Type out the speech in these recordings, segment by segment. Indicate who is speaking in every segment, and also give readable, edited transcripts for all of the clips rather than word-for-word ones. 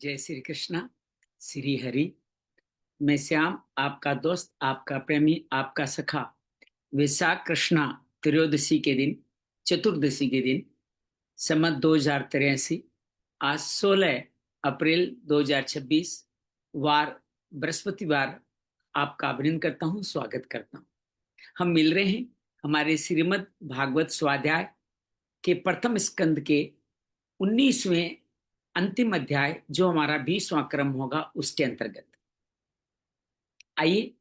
Speaker 1: जय श्री कृष्णा। श्री हरि। मैं श्याम, आपका दोस्त, आपका प्रेमी, आपका सखा। वैशाख कृष्णा त्रयोदशी के दिन, चतुर्दशी के दिन, संवत 2083, आज 16 अप्रैल 2026, वार बृहस्पतिवार, आपका अभिनंदन करता हूँ, स्वागत करता हूँ। हम मिल रहे हैं हमारे श्रीमद् भागवत स्वाध्याय के प्रथम स्कंद के 19वें अंतिम अध्याय, जो हमारा 20वां क्रम होगा, उसके अंतर्गत। आइए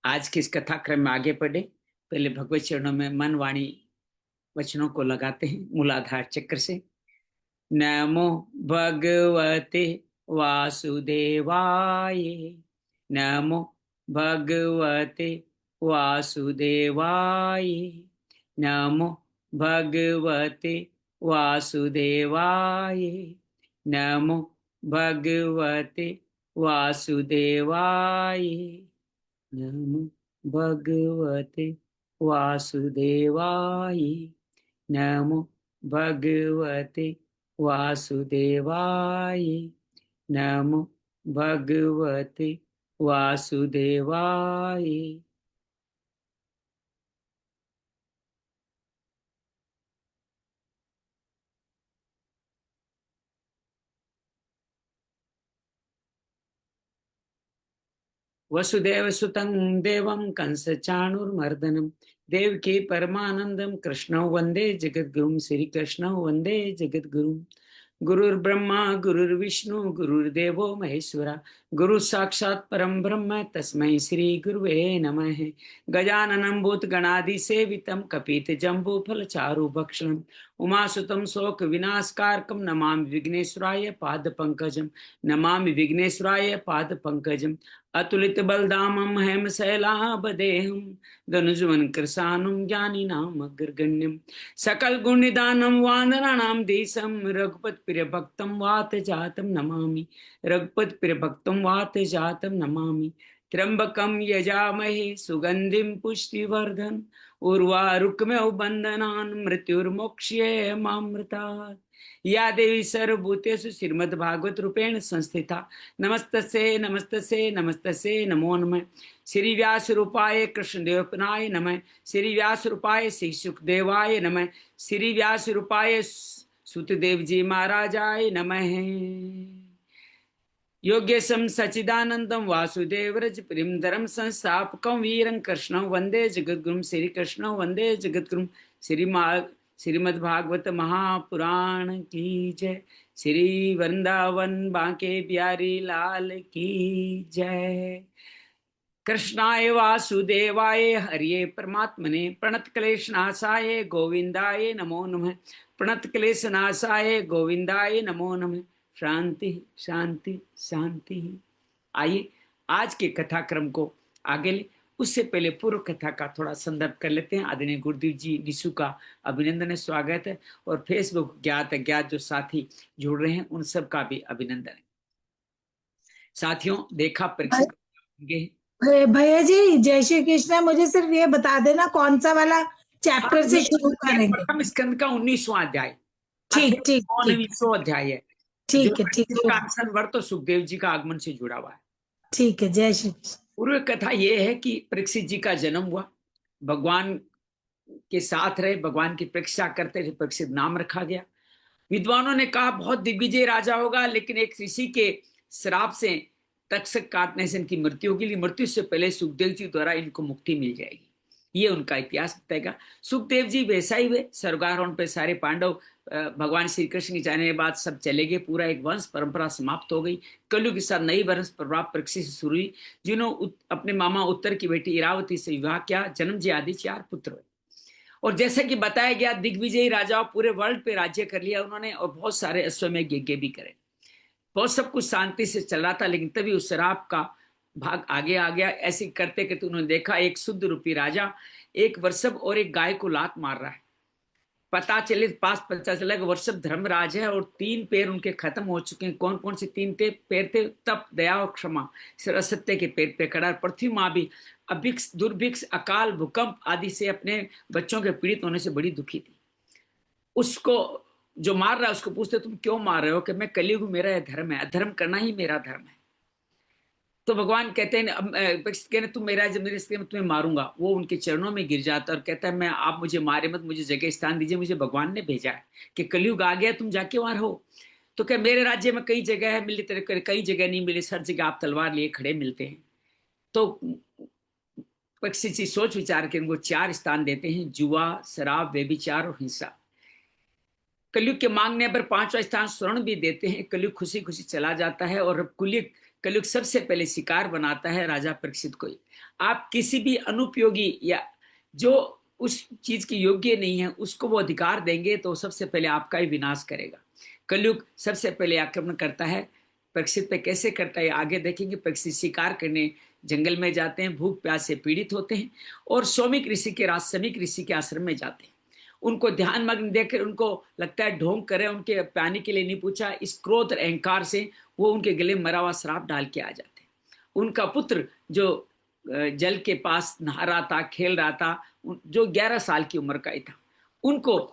Speaker 1: आज के इस कथा क्रम में आगे बढ़े। पहले भगवत चरणों में मन वाणी वचनों को लगाते हैं मूलाधार चक्र से। नमो भगवते वासुदेवाय। नमो भगवते वासुदेवाय। नमो भगवते वासुदेवाय। नमो भगवते वासुदेवाय। नमो भगवते वासुदेवाय। नमो भगवते वासुदेवाय। नमो भगवते वासुदेवाय। वसुदेव सुतं देवं कंस चाणूरमर्दनं देवकी परमानंदं कृष्णं वंदे जगद्गुरुं। श्री कृष्णं वंदे जगद्गुरुं। गुरुर्ब्रह्मा गुरुर्विष्णु गुरुर्देवो महेश्वरा, गुरु साक्षात् परम ब्रह्म तस्मै श्री गुरुवे नमः। गजाननं भूतगणादि सेवितं कपित जम्बू फलचारु भक्षणं उमासुतं शोक विनाशकारकं नमामि विघ्नेश्वराय पाद पंकजं। नमामि विघ्नेश्वराय पाद पंकजं। अतुलित बलधामं हेम शैलाभदेहं धनुजवन कृशानं ज्ञानिनाम अग्रगण्यं सकल गुण निदानं वानराणां देशं रघुपत प्रिय भक्तं वात जातं नमामि। रघुपत प्रिय भक्तं वात जातं नमामि। त्र्यंबकं यजामहे सुगंधिं पुष्टिवर्धन उर्वारुकमेव बन्धनान् मृत्युर्मोक्ष्ये मामृतात्। या देवी सर्वभूतेषु श्रीमद्भागवत रूपेण संस्थिता नमस्तस्यै नमस्तस्यै नमस्तस्यै नमो नमः। श्री व्यास रूपाय कृष्णदेवपनाय नमः। श्री व्यास रूपाय श्री सुखदेवाय नमः। श्री व्यास रूपाय सुतदेव जी महाराजाय नमः। योगेशं सच्चिदानंदं वासुदेव रज प्रेमधरं संस्थापकं वीरं कृष्णं वंदे जगद्गुरुं। श्री कृष्णं वंदे जगद्गुरुं। श्रीमद्भागवत महापुराण की जय। श्री वृंदावन बांके बिहारी लाल की जय। कृष्णाय वासुदेवाय हरिये परमात्मने प्रणत क्लेशनाशाय गोविंदाय नमो नमः। प्रणत क्लेशनाशाय गोविंदाय नमो नमः। शांति शांति शांति। आइए आज के कथाक्रम को आगे ले, उससे पहले पूर्व कथा का थोड़ा संदर्भ कर लेते हैं। आदरणीय गुरुदेव जी निशु का अभिनंदन है, स्वागत है। और फेसबुक ज्ञात अज्ञात जो साथी जुड़ रहे हैं उन सब का भी अभिनंदन है। साथियों, देखा परीक्षित
Speaker 2: भैया जी जय श्री कृष्णा। मुझे सिर्फ ये बता देना कौन सा वाला चैप्टर से शुरू करेंगे।
Speaker 1: प्रथम स्कंद का 19वां अध्याय,
Speaker 2: ठीक ठीक
Speaker 1: 19वां अध्याय है।
Speaker 2: ठीक है ठीक है।
Speaker 1: आसन वर्त तो सुखदेव जी का आगमन से जुड़ा हुआ है।
Speaker 2: ठीक है, जय श्री कृष्ण।
Speaker 1: पूर्व कथा ये है कि परीक्षित जी का जन्म हुआ, भगवान के साथ रहे, भगवान की परीक्षा करते रहे, परीक्षित नाम रखा गया। विद्वानों ने कहा बहुत दिग्विजय राजा होगा, लेकिन एक ऋषि के श्राप से तक्षक काटने से इनकी मृत्यु होगी। मृत्यु से पहले सुखदेव जी द्वारा इनको मुक्ति मिल जाएगी। ये उनका इतिहास बताएगा। सुखदेव जी वैसा ही हुए, स्वर्गारोहण पे सारे पांडव भगवान श्री कृष्ण के जाने के बाद सब चले गए, पूरा एक वंश परंपरा समाप्त हो गई। कलयुग के साथ नई वंश परंपरा परीक्षित से शुरू हुई, जिन्होंने अपने मामा उत्तर की बेटी इरावती से विवाह किया। जन्म जी आदि 4 पुत्र हुए। और जैसे कि बताया गया, दिग्विजयी राजाओं पूरे वर्ल्ड पे राज्य कर लिया उन्होंने, और बहुत सारे अश्वमेध यज्ञ भी करे। बहुत सब कुछ शांति से चल रहा था, लेकिन तभी उस शराब का भाग आगे आ गया। ऐसे करते करते उन्होंने देखा एक शुद्ध रूपी राजा एक वृषभ और एक गाय को लात मार रहा है। पता चला कि वृषभ धर्मराज है और 3 पैर उनके खत्म हो चुके हैं। कौन कौन से 3 पैर थे? तप, दया और क्षमा। सरस्वती के पैर पे खड़ा। पृथ्वी माँ भी अभिक्ष, दुर्भिक्ष, अकाल, भूकंप आदि से अपने बच्चों के पीड़ित होने से बड़ी दुखी थी। उसको जो मार रहा है उसको पूछते तुम क्यों मार रहे हो? कि मैं कलयुग, मेरा यह धर्म है, अधर्म करना ही मेरा धर्म है। तो भगवान कहते हैं कहते हैं तुम मेरा, जब मेरे इसलिए मैं तुम्हें मारूंगा। वो उनके चरणों में गिर जाता है और कहता है मैं, आप मुझे मारे मत, मुझे जगह स्थान दीजिए, मुझे भगवान ने भेजा है कि कलयुग आ गया, तुम जाके वहां रहो। तो क्या मेरे राज्य में कई जगह है मिली, तेरे कई जगह नहीं मिली, हर जगह आप तलवार लिए खड़े मिलते हैं। तो पक्षी जी सोच विचार के उनको 4 स्थान देते हैं, जुआ, शराब, व्यभिचार और हिंसा। कलयुग के मांगने पर 5वां स्थान स्वर्ण भी देते हैं। कलयुग खुशी खुशी चला जाता है और कलयुग सबसे पहले शिकार बनाता है राजा परीक्षित को। आप किसी भी अनुपयोगी या जो उस चीज की योग्य नहीं है उसको वो अधिकार देंगे तो सबसे पहले आपका ही विनाश करेगा। कलयुग सबसे पहले आक्रमण करता है परीक्षित पे। कैसे करता है आगे देखेंगे। परीक्षित शिकार करने जंगल में जाते हैं, भूख प्यास से पीड़ित होते हैं और सौमिक ऋषि के समीक ऋषि के आश्रम में जाते हैं। उनको ध्यान मग्न देखकर उनको लगता है ढोंग करे, उनके पानी के लिए नहीं पूछा, इस क्रोध और अहंकार से वो उनके गले मरा हुआ श्राप डाल के आ जाते। उनका पुत्र जो जल के पास नहा रहा था, खेल रहा था, जो 11 साल की उम्र का ही था, उनको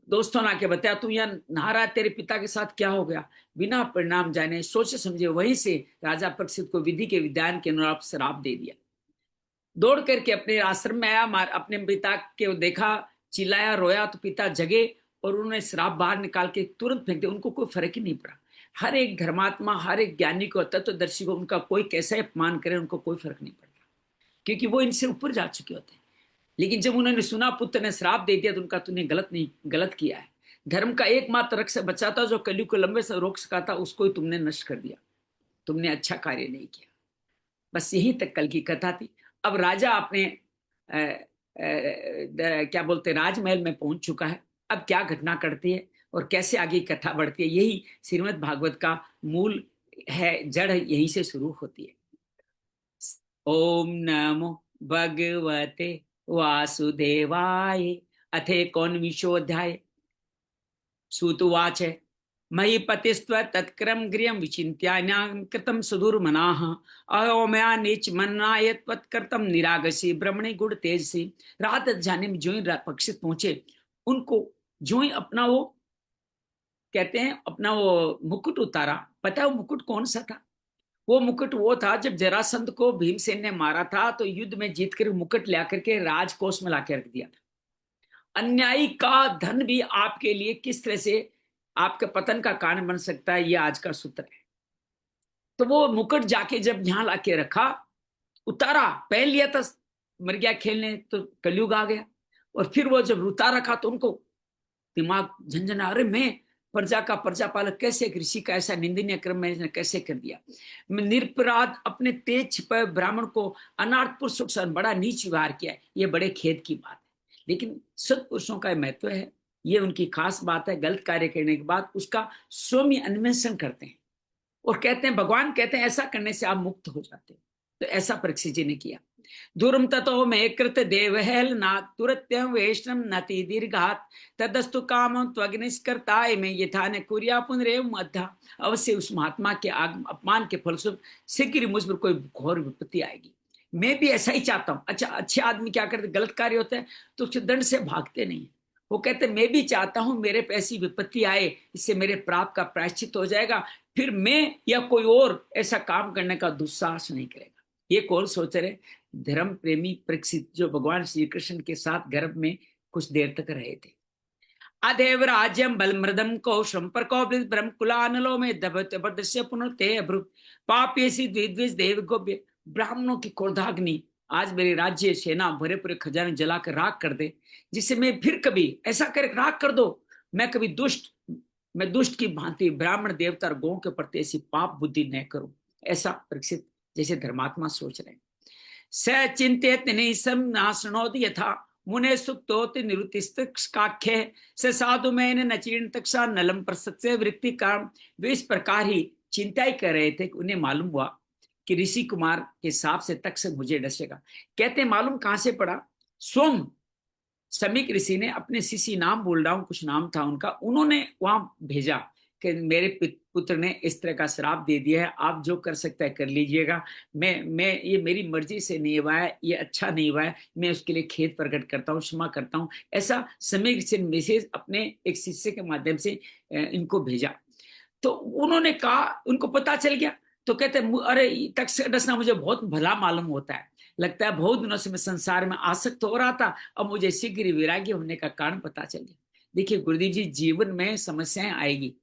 Speaker 1: दोस्तों ने आके बताया तू यहाँ नहा रहा है, तेरे पिता के साथ क्या हो गया? बिना परिणाम जाने सोचे समझे वहीं से राजा परीक्षित को विधि के विधान के अनुसार श्राप दे दिया। दौड़ करके अपने आश्रम में आया, अपने पिता के देखा, चिल्लाया, रोया, तो पिता जगे और उन्होंने श्राप बाहर निकाल के तुरंत फेंक दिया। उनको कोई फर्क ही नहीं पड़ा। हर एक धर्मात्मा, हर एक ज्ञानी को, तत्वदर्शी को, उनका कोई कैसा अपमान करे उनको कोई फर्क नहीं पड़ता, क्योंकि वो इनसे ऊपर जा चुके होते हैं। लेकिन जब उन्होंने सुना पुत्र ने श्राप दे दिया तो उनका तूने गलत किया है। धर्म का एकमात्र रक्षक बचा था जो कलयुग को लंबे से रोक सका था, उसको ही तुमने नष्ट कर दिया। तुमने अच्छा कार्य नहीं किया। बस यहीं तक कल की कथा थी। अब राजा अपने क्या बोलते राजमहल में पहुंच चुका है। अब क्या घटना करती है और कैसे आगे कथा बढ़ती है, यही श्रीमद् भागवत का मूल है, जड़ यहीं से शुरू होती है। ओम नमो भगवते वासुदेवाय। अथे कौनविंशोऽध्याय। सूतुवाच महीपतिस्त्व तत्क्रम गृहं विचिन्त्यान्यां कृतं सुदुर्मनाः अहो मया नीच मन्नाय त्वत्कृतं निरागसी ब्रह्मणे गुण तेजसी। रात जाने में जो ही पक्षित पहुंचे, उनको जो ही अपना वो कहते हैं अपना वो मुकुट उतारा। पता है वो मुकुट कौन सा था? वो मुकुट वो था जब जरासंध को भीमसेन ने मारा था तो युद्ध में जीत कर मुकुट ला करके राजकोष में लाके रख दिया था। अन्यायी का धन भी आपके लिए किस तरह से आपके पतन का कारण बन सकता है, ये आज का सूत्र है। तो वो मुकुट जाके जब यहां लाके रखा, उतारा, पहन लिया था, मर गया खेलने, तो कलयुग आ गया। और फिर वो जब उतारा रखा तो उनको दिमाग झंझना, अरे मैं प्रजा का प्रजापालक कैसे, एक ऋषि का ऐसा निंदनीय क्रम में कैसे कर दिया। मैं निरपराध अपने तेज छिपे ब्राह्मण को अनाथ पुरुषों के साथ बड़ा नीच व्यवहार किया, ये बड़े खेद की बात है। लेकिन सत्पुरुषों का महत्व है, ये उनकी खास बात है। गलत कार्य करने के बाद उसका स्वयं अन्वेषण करते हैं और कहते हैं, भगवान कहते हैं ऐसा करने से आप मुक्त हो जाते हैं। तो ऐसा परीक्षित जी ने किया। दूरम ततो में कृत देवहेल ना तुरत्यं वैष्णव नति दीर्घात तदस्तु कामं त्वग्निष्कर्ताय में यथा ने कुर्या पुनरेव मध्या। अवश्य उस महात्मा के अपमान के फलस्वरूप शीघ्र मुझ पर कोई घोर विपत्ति आएगी। मैं भी ऐसा ही चाहता हूँ। अच्छा, अच्छे आदमी क्या करते, गलत कार्य होता है तो उसके दंड से भागते नहीं। वो कहते मैं भी चाहता हूं मेरे पे ऐसी विपत्ति आए, इससे मेरे पाप का प्रायश्चित हो जाएगा, फिर मैं या कोई और ऐसा काम करने का दुस्साहस नहीं करेगा। ये कौन सोच रहे? धर्म प्रेमी परीक्षित, जो भगवान श्री कृष्ण के साथ गर्भ में कुछ देर तक रहे थे। अदेव राज्यम बलमृदम कौशम पर कौबिल ब्रह्म कुलानलो में दबदस्य पुनर्ते अभ्रुत पापेसी द्विद्विज देव गोप्य। ब्राह्मणों की क्रोधाग्नि आज मेरे राज्य सेना भरे पूरे खजाने जलाकर राख कर दे, जिससे मैं फिर कभी ऐसा कर राख कर दो, मैं कभी दुष्ट की भांति ब्राह्मण देवता और गौ के प्रति ऐसी पाप बुद्धि न करूं। ऐसा परीक्षित जैसे धर्मात्मा सोच रहे हैं। स चिंतित निसम नाशनोद यथा मुने सुक्तोति निरुतिस्काख्य से साधु मैंने नचीर्ण तक्षा नलम प्रसत से वृत्ति काम। वे इस प्रकार ही चिंता ही कर रहे थे कि उन्हें मालूम हुआ कि ऋषि कुमार के हिसाब से तक्षक मुझे डसेगा। कहते मालूम कहां से पड़ा? स्वयं समीक ऋषि ने अपने शिष्य, नाम बोल रहा हूं, कुछ नाम था उनका, उन्होंने वहां भेजा कि मेरे पुत्र ने इस तरह का श्राप दे दिया है, आप जो कर सकता है कर लीजिएगा, मैं ये मेरी मर्जी से नहीं हुआ है, ये अच्छा नहीं हुआ है, मैं उसके लिए खेद प्रकट करता हूँ, क्षमा करता हूँ। ऐसा समय से मैसेज अपने एक शिष्य के माध्यम से इनको भेजा। तो उन्होंने कहा, उनको पता चल गया, तो कहते अरे तक्षक मुझे बहुत भला मालूम होता है, लगता है बहुत दिनों से मैं संसार में आसक्त हो रहा था, अब मुझे शीघ्र वैराग्य होने का कारण पता चल गया। देखिए गुरुदेव जी, जीवन में समस्याएं आएगी,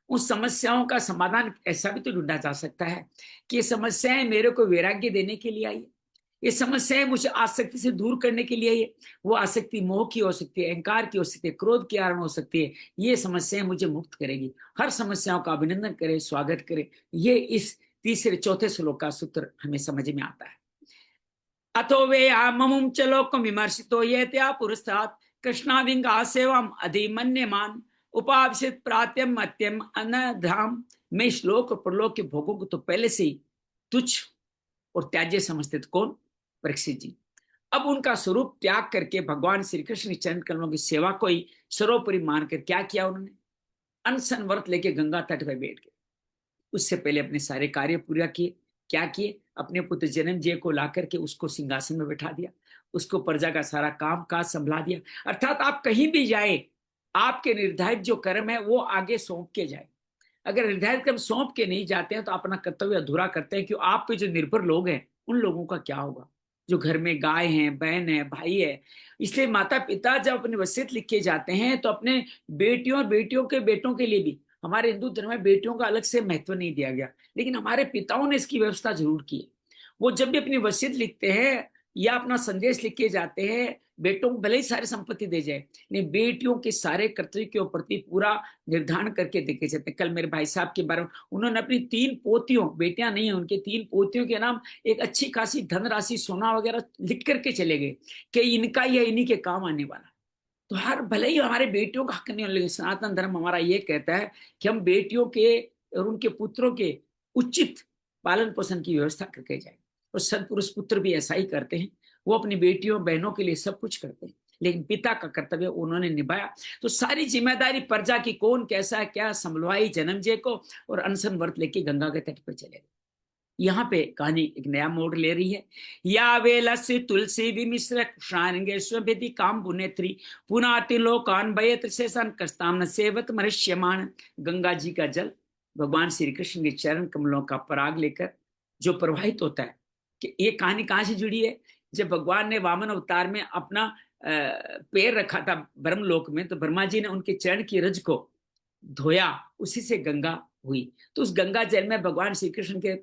Speaker 1: उस समस्याओं का समाधान ऐसा भी तो ढूंढा जा सकता है कि ये समस्याएं मेरे को वैराग्य देने के लिए आई है, ये समस्याएं मुझे आसक्ति से दूर करने के लिए आई है। वो आसक्ति मोह की हो सकती है, अहंकार की हो सकती है, क्रोध के कारण हो सकती है। ये समस्याएं मुझे मुक्त करेगी। हर समस्याओं का अभिनंदन करें, स्वागत करें। ये इस तीसरे चौथे श्लोक का सूत्र हमें समझ में आता है। अथो वे आममुम च लोकम विमर्शितो ये त्या पुरस्तात् कृष्णाविंगा सेवम अधिमन्यमान उपाविशित प्रात्यम मत्यम अनधाम। में श्लोक और प्रलोक के भोगों को तो पहले से ही तुच्छ और त्याज्य समझते थे। कौन? परीक्षित जी। अब उनका स्वरूप त्याग करके भगवान श्री कृष्ण चरण कमलों की सेवा को ही सर्वोपरि मानकर क्या किया उन्होंने? अनशन व्रत लेके गंगा तट पर बैठ गए। उससे पहले अपने सारे कार्य पूरा किए। क्या किए? अपने पुत्र जन्मजय को ला करके उसको सिंहासन में बैठा दिया, उसको प्रजा का सारा काम काज संभला दिया। अर्थात आप कहीं भी जाए, आपके निर्धारित जो कर्म है वो आगे सौंप के जाए। अगर निर्धारित कर्म सौंप के नहीं जाते हैं तो अपना कर्तव्य अधूरा करते हैं। क्यों? आप पे जो निर्भर लोग हैं उन लोगों का क्या होगा? जो घर में गाय है, बहन है, भाई है। इसलिए माता पिता जब अपने वसीयत लिख के जाते हैं तो अपने बेटियों और बेटियों के बेटों के लिए भी, हमारे हिंदू धर्म में बेटियों का अलग से महत्व नहीं दिया गया, लेकिन हमारे पिताओं ने इसकी व्यवस्था जरूर की है। वो जब भी अपनी वसीयत लिखते हैं या अपना संदेश लिख के जाते हैं, बेटों को भले ही सारी संपत्ति दे जाए, लेकिन बेटियों के सारे कर्तव्य के प्रति पूरा निर्धारण करके देखे जाते हैं। कल मेरे भाई साहब के बारे में उन्होंने अपनी 3 पोतियों, बेटियां नहीं है उनके, 3 पोतियों के नाम एक अच्छी खासी धनराशि सोना वगैरह लिख करके चले गए कि इनका या इन्हीं के काम आने वाला। तो हर भले ही हमारे बेटियों का हक नहीं हो, लेकिन सनातन धर्म हमारा ये कहता है कि हम बेटियों के और उनके पुत्रों के उचित पालन पोषण की व्यवस्था करके जाए। और सदपुरुष पुत्र भी ऐसा ही करते हैं, वो अपनी बेटियों बहनों के लिए सब कुछ करते हैं, लेकिन पिता का कर्तव्य उन्होंने निभाया। तो सारी जिम्मेदारी प्रजा की कौन कैसा क्या संभलवाई जन्मजय को, और अनशन व्रत लेके गंगा के तट पर चले गए। यहाँ पे कहानी एक नया मोड़ ले रही है। या वेलस्य तुलसी विमिश्र कृष्णांगेश्वि काम पुनेत्री पुनाति लोकान भयत शेषन कस्ताम न सेवत मनुष्यमान। गंगा जी का जल भगवान श्री कृष्ण के चरण कमलों का पराग लेकर जो प्रवाहित होता है। कि ये कहानी कहाँ से जुड़ी है? जब भगवान ने वामन अवतार में अपना पैर रखा था ब्रह्मलोक में, तो ब्रह्मा जी ने उनके चरण की रज को धोया, उसी से गंगा हुई। तो उस गंगा जल में भगवान श्री कृष्ण के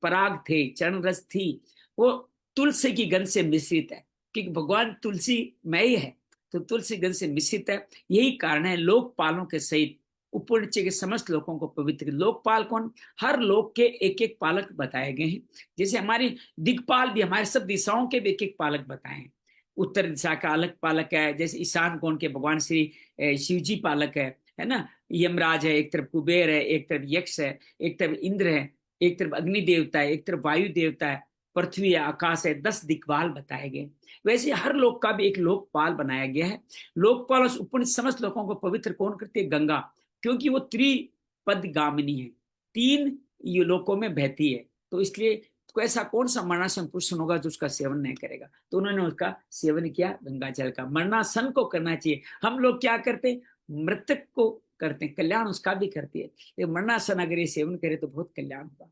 Speaker 1: पराग थे, चरण रस थी, वो तुलसी की गंध से मिश्रित है, क्योंकि भगवान तुलसी मय ही है, तो तुलसी गंध से मिश्रित है। यही कारण है लोकपालों के सहित ऊपर नीचे के समस्त लोगों को पवित्र। लोकपाल कौन? हर लोक के एक एक पालक बताए गए हैं। जैसे हमारी दिक्पाल भी, हमारे सब दिशाओं के भी एक एक पालक बताए हैं। उत्तर दिशा का अलग पालक है, जैसे ईशान कोण के भगवान श्री शिव जी पालक है ना। यमराज है, एक तरफ कुबेर है, एक तरफ यक्ष है, एक तरफ इंद्र है, एक तरफ अग्नि देवता है, एक तरफ वायु देवता है, पृथ्वी है, आकाश है। 10 दिक्पाल बताए गए। वैसे हर लोक का भी एक लोकपाल बनाया गया है। लोकपाल उस ऊपर समस्त लोगों को पवित्र कौन करती है? गंगा, क्योंकि वो त्रिपद गामिनी है, 3 लोकों में बहती है। तो इसलिए तो ऐसा कौन सा मरणासन पुरुष होगा जो उसका सेवन नहीं करेगा? तो उन्होंने उसका सेवन किया गंगा जल का। मरणासन को करना चाहिए। हम लोग क्या करते? मृतक को करते हैं, कल्याण उसका भी करती है, लेकिन मरणासन अगर ये सेवन करे तो बहुत कल्याण होगा।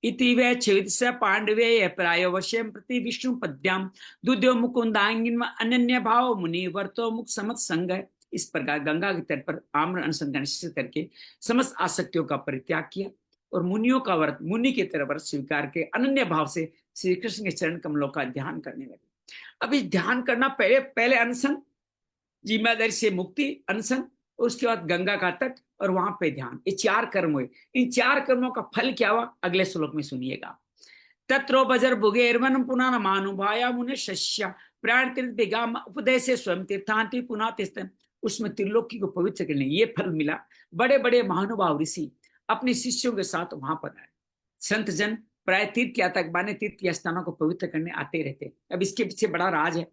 Speaker 1: इति वे छिवित्स पांडवे प्रायोवश्यम प्रति विष्णु पद्याम दुद्यो मुकुंदांगिन अनन्य भाव मुनि वर्तो मुख समत संग। इस प्रकार गंगा के तट पर आम्र अनशन का निश्चय करके समस्त आसक्तियों का परित्याग किया और मुनियों का व्रत, मुनि की तरह व्रत स्वीकार के अनन्य भाव से श्री कृष्ण के चरण कमलों का ध्यान करने लगे। अभी ध्यान करना पहले अनशन, जिम्मेदारी से मुक्ति, अनशन, उसके बाद गंगा का तट और वहां पे ध्यान। ये 4 कर्म हुए। इन 4 कर्मों का फल क्या हुआ अगले श्लोक में सुनिएगा। तत्रो बजर भुगेर्वन पुनः मानुभाया मुने शस्या प्राण तीर्थ उपदेश स्वयं तीर्थांति पुनः तीर्थ। उसमें त्रिलोकी को पवित्र करने ये फल मिला। बड़े बड़े महानुभाव ऋषि अपने शिष्यों के साथ वहां पर आए। संत जन प्राय तीर्थ यात्रा माने तीर्थ स्थानों को पवित्र करने आते रहते। अब इसके पीछे बड़ा राज है।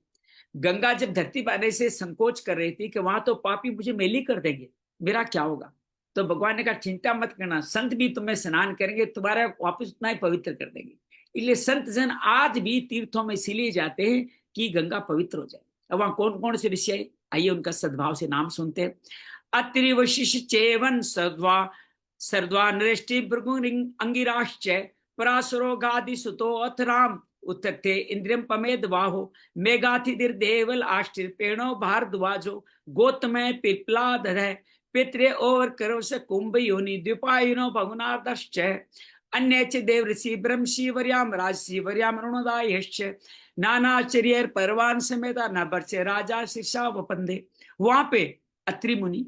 Speaker 1: गंगा जब धरती पर आने से संकोच कर रही थी कि वहां तो पापी मुझे मेली कर देंगे, मेरा क्या होगा, तो भगवान ने कहा चिंता मत करना, संत भी तुम्हें स्नान करेंगे, तुम्हारा वापस उतना ही पवित्र कर देंगे। इसलिए संत जन आज भी तीर्थों में इसीलिए जाते हैं कि गंगा पवित्र हो जाए। अब वहां कौन कौन से ऋषि है, आइए उनका सद्भाव से नाम सुनते हैं। अत्रि वशिष्ठ चेवन सद्वा सर्द्वा नृष्टि भृगुरिंग अंगिराश्च पराशरो गादि सुतो अथ राम उत्थे इंद्रियम पमेद वाहो मेघाथिदिर देवल आष्टिर पेणो भारद्वाजो गोतमय पिपलाद है पित्रे ओवर करो से कुंभ योनि द्विपायुनो भगुनार्दश्च अन्य च देव ऋषि ब्रह्मषि वर्याम राजषि वर्याम अरुणोदायश्च नानाचर्य परवान समेता न बर्चे राजा शिक्षा वपंदे। वहां पे अत्रि मुनि,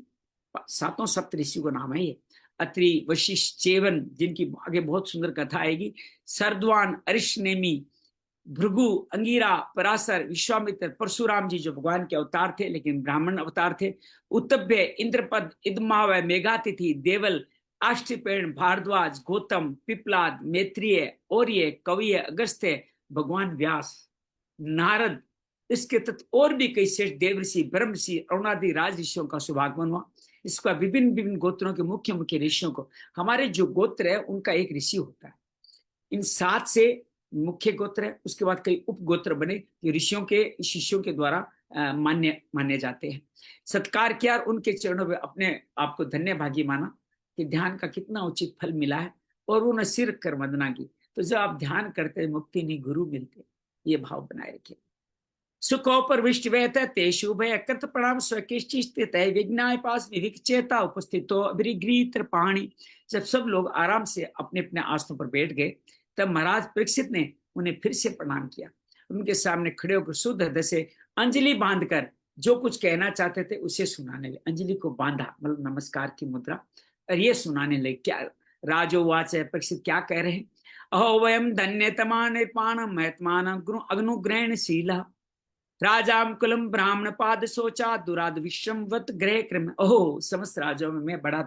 Speaker 1: सातों सप्त ऋषि को नाम है ये, अत्रि वशिष्ठ चेवन, जिनकी आगे बहुत सुंदर कथा आएगी, सरद्वान अरिशनेमी भृगु अंगिरा पराशर विश्वामित्र परशुराम जी जो भगवान के अवतार थे लेकिन ब्राह्मण अवतार थे, उत्तभ्य इंद्रपद इदमावय मेघातिथि देवल आष्टिपेण भारद्वाज गौतम पिपलाद मैत्रिय और्य कविय अगस्त्य भगवान व्यास नारद, इसके तत्व और भी कई श्रेष्ठ देव ऋषि ब्रह्म ऋषि अरुणादि राज ऋषियों का शुभागमन हुआ। इसका विभिन्न विभिन्न गोत्रों के मुख्य मुख्य ऋषियों को, हमारे जो गोत्र है उनका एक ऋषि होता है। इन 7 से मुख्य गोत्र है, उसके बाद कई उप गोत्र बने जो ऋषियों के शिष्यों के द्वारा माने जाते हैं। सत्कार किया और उनके चरणों में अपने आपको धन्य भागी माना कि ध्यान का कितना उचित फल मिला है, और उन्हें सिर कर वंदना की। तो जब आप ध्यान करते मुक्ति नहीं गुरु मिलते, ये भाव बनाए रखिए। सुखोपर विष्टवेत तेषु भय कृत प्रणाम स्वकिश्चित विज्ञाय पास विविक चेता उपस्थितो अभिगृहित पाणी। जब सब लोग आराम से अपने अपने आसनों पर बैठ गए तब महाराज परीक्षित ने उन्हें फिर से प्रणाम किया। उनके सामने खड़े होकर शुद्ध हृदय से अंजलि बांधकर जो कुछ कहना चाहते थे उसे सुनाने लगे। अंजलि को बांधा मतलब नमस्कार की मुद्रा, और ये सुनाने लगे। क्या राजोवाच है, परीक्षित क्या कह रहे हैं? अहो वयम धन्यतमा निर्पाण महत्मान अनुग्रहण शीला राजाम कुलम ब्राह्मण पाद सोचा दुराद विश्रमवत ग्रह क्रम। ओह समस्त राजाओं में मैं बड़ा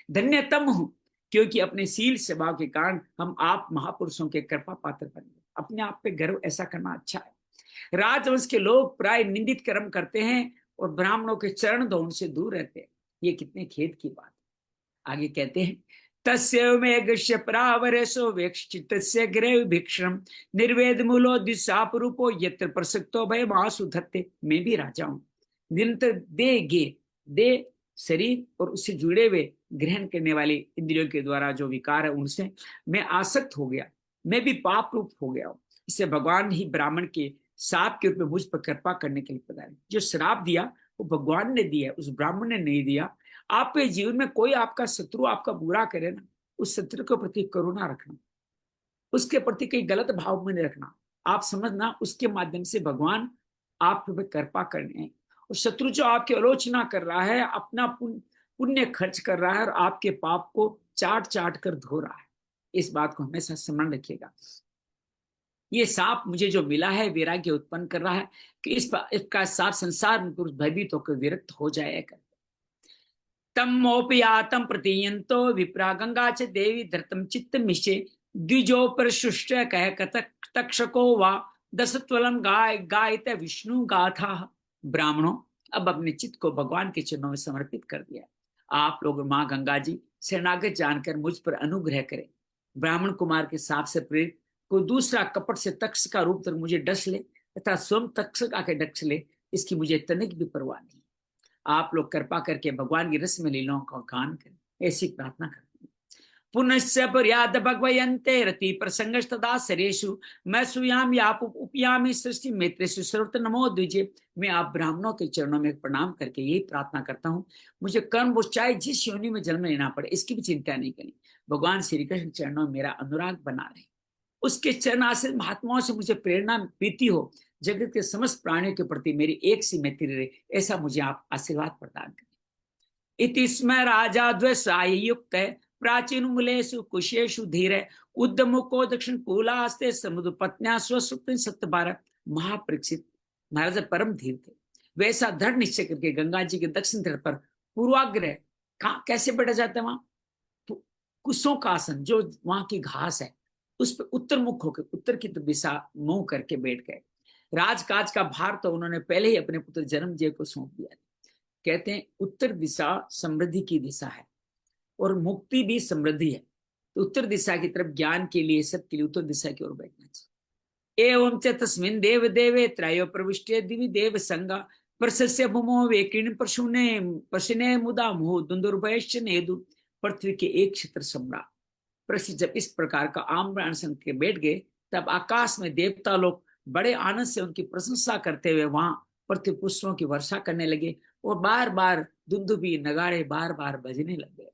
Speaker 1: धन्यतम हूं, क्योंकि अपने शील स्वभाव के कारण हम आप महापुरुषों के कृपा पात्र बन गए। अपने आप पे गर्व ऐसा करना अच्छा है। राजवंश के लोग प्राय निंदित कर्म करते हैं और ब्राह्मणों के चरण धोन से दूर रहते हैं। ये कितने खेद की बात है। आगे कहते हैं तस्य मेघस्य परावरेशो वेक्षितस्य गृह भिक्षम निर्वेद मूलो दिशापरूपो यत्र प्रसक्तो भय मासु धत्ते। मैं भी राजा हूं, निरंतर दे गे दे शरीर और उससे जुड़े हुए ग्रहण करने वाली इंद्रियों के द्वारा जो विकार है उनसे मैं आसक्त हो गया, मैं भी पाप रूप हो गया हूं। इससे भगवान ही ब्राह्मण के साप के रूप में मुझ पर कृपा करने के लिए पधारे। जो श्राप दिया वो भगवान ने दिया, उस ब्राह्मण ने नहीं दिया। आपके जीवन में कोई आपका शत्रु आपका बुरा करे ना, उस शत्रु के प्रति करुणा रखना, उसके प्रति कई गलत भाव में नहीं रखना। आप समझना उसके माध्यम से भगवान आप पे कृपा करने हैं। और शत्रु जो आपकी आलोचना कर रहा है अपना पुण्य खर्च कर रहा है और आपके पाप को चाट चाट कर धो रहा है। इस बात को हमेशा स्मरण रखिएगा। ये साप मुझे जो मिला है वैराग्य उत्पन्न कर रहा है कि इसका साप संसार में पुरुष भयभीत होकर विरक्त हो जाएगा। तम मोपयातम प्रतीयंतो विप्रा गंगा च देवी धृतम चित्त मिशे द्विजो पर शुष्ट कह तक्षको वा दशत्वलम गाय गायत विष्णु गाथा। ब्राह्मणों अब अपने चित्त को भगवान के चरणों में समर्पित कर दिया। आप लोग माँ गंगा जी शरणागत जानकर मुझ पर अनुग्रह करें। ब्राह्मण कुमार के साप से प्रेरित कोई दूसरा कपट से तक्ष का रूप तक मुझे डस ले तथा स्वयं तक्ष आके डस ले, इसकी मुझे तनिक भी परवाह नहीं। आप लोग कृपा करके भगवान की रस में लीलाओं का गान करें, ऐसी प्रार्थना करते हैं। पुनश्च पर्याद भगवयन्ते रति प्रसंगस्तदा सरेषु मैं सुयाम याप उपयामी सृष्टि मित्रेषु सर्वत्र नमो द्विजे। मैं आप ब्राह्मणों के चरणों में प्रणाम करके यही प्रार्थना करता हूँ, मुझे कर्म चाहे जिस योनि में जन्म लेना पड़े इसकी भी चिंता नहीं करनी। भगवान श्री कृष्ण चरणों में मेरा अनुराग बना रहे, उसके चरण आश्रित महात्माओं से मुझे प्रेरणा प्रीति हो, जगत के समस्त प्राणियों के प्रति मेरी एक सी मैत्री रहे, ऐसा मुझे आप आशीर्वाद प्रदान करें। इति स्म राजा द्वैसाय युक्त प्राचीन मूलेषु कुशेषु धीरे उद्यमुको दक्षिण कूलास्ते समुद्र पत्न्या स्वसुप्त सत्यभारत। महापरीक्षित महाराज परम धीर थे, वैसा दृढ़ निश्चय करके गंगा जी के दक्षिण तट पर पूर्वाग्रह कैसे बैठा जाता है, वहां कुशों का आसन जो वहां की घास है उस पर उत्तर मुख होकर उत्तर की दिशा मुंह करके बैठ गए। राजकाज का भार तो उन्होंने पहले ही अपने पुत्र जन्मजय को सौंप दिया। कहते हैं उत्तर दिशा समृद्धि की दिशा है, और मुक्ति भी समृद्धि है। तो उत्तर दिशा की तरफ ज्ञान के लिए, सबके लिए उत्तर दिशा की ओर बैठना चाहिए। एवं च तस्मिन् देव देवे त्रयो प्रविष्टे दिवि देव संगा प्रशस्य भूमो वेकिन पशुने मुदा मुह दुंदुर्भयश्च नेदु। पृथ्वी के एक क्षेत्र सम्राट प्रसिद्ध जब इस प्रकार का आम्र अनशन के बैठ गए, तब आकाश में देवता लोग बड़े आनंद से उनकी प्रशंसा करते हुए वहां पृथ्वी पुष्पों की वर्षा करने लगे और बार बार दुंदुभी नगाड़े बार बार बजने लगे।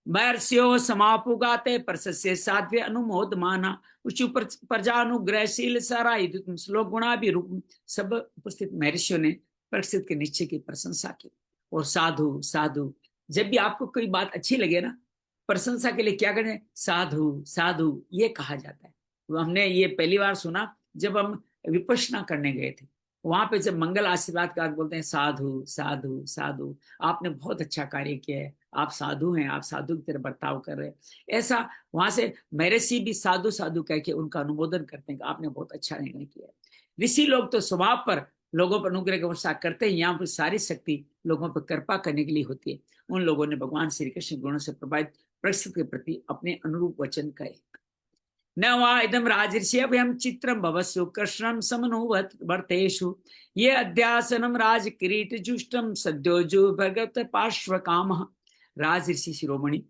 Speaker 1: महर्षियों समापुगाते प्रशस्य साध्य अनुमोद माना उच्चु प्रजानुग्रहशील सराय श्लोक गुणा भी रूप। सब उपस्थित महर्षियों ने प्रसिद्ध के निश्चय की प्रशंसा की। और साधु साधु, जब भी आपको कोई बात अच्छी लगे ना, प्रशंसा के लिए क्या करें? साधु साधु ये कहा जाता है। वो हमने ये पहली बार सुना जब हम विपश्यना करने गए थे। वहां पे जब मंगल आशीर्वाद का बोलते हैं साधु साधु साधु, आपने बहुत अच्छा कार्य किया है, आप साधु हैं, आप साधु की तरह बर्ताव कर रहे हैं, ऐसा वहां से महर्षि भी साधु साधु कह के उनका अनुमोदन करते हैं कि आपने बहुत अच्छा निर्णय किया है। ऋषि लोग तो स्वभाव पर लोगों पर अनुग्रह की वर्षा करते हैं, यहाँ पर सारी शक्ति लोगों पर कृपा करने के लिए होती है। उन लोगों ने भगवान श्री कृष्ण गुणों से प्रभावित प्रसिद्ध के प्रति अपने अनुरूप वचन कहे। न वा इदम राजर्षि अभयम चित्रम भवस्सु कृष्णम समनुवत वर्तेषु ये अध्यासनम राज किरीट जुष्टम सद्योजु भगत पार्श्व काम। राजऋषि शिरोमणि,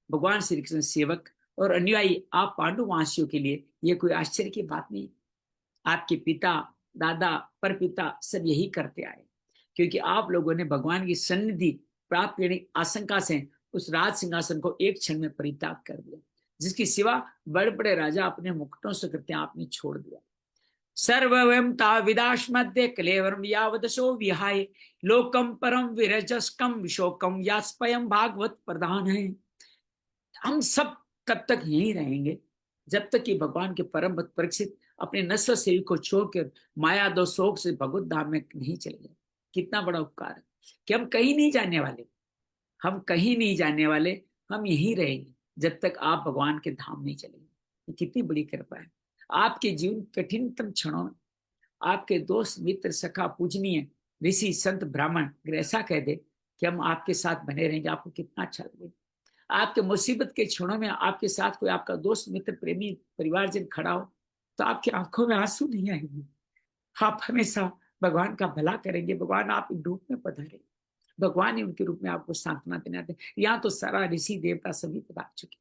Speaker 1: भगवान श्री कृष्ण सेवक और अनुयायी आप पांडुवासियों के लिए यह कोई आश्चर्य की बात नहीं। आपके पिता दादा परपिता सब यही करते आए, क्योंकि आप लोगों ने भगवान की सन्निधि प्राप्त करने की आशंका से उस राज सिंहासन को एक क्षण में परित्याग कर दिया, जिसकी सिवा बड़े बड़े राजा अपने मुकुटों से करते आपने छोड़ दिया। सर्ववयम ताविदाश मध्य कलेवरम यावदशो विहाय लोकम परम विरजस्कम विशोकम यास्पयम भागवत प्रधान है। हम सब तब तक यहीं रहेंगे जब तक कि भगवान के परम भक्त परीक्षित अपने नस्ल शरीर को छोड़कर माया दो शोक से भगवत धाम में नहीं चले गए। कितना बड़ा उपकार है कि हम कहीं नहीं जाने वाले, हम कहीं नहीं जाने वाले, हम यहीं रहेंगे जब तक आप भगवान के धाम नहीं चलेंगे। कितनी बड़ी कृपा है। आपके जीवन कठिनतम क्षणों में आपके दोस्त मित्र सखा पूजनीय ऋषि संत ब्राह्मण अगर ऐसा कह दे कि हम आपके साथ बने रहेंगे, आपको कितना अच्छा लगेगा। आपके मुसीबत के क्षणों में आपके साथ कोई आपका दोस्त मित्र प्रेमी परिवारजन खड़ा हो तो आपकी आंखों में आंसू नहीं आएंगे। आप हमेशा भगवान का भला करेंगे। भगवान आप रूप में पधारे, भगवान ही उनके रूप में आपको सांत्वना देने आते। यहाँ तो सारा ऋषि देवता सभी पधार चुके।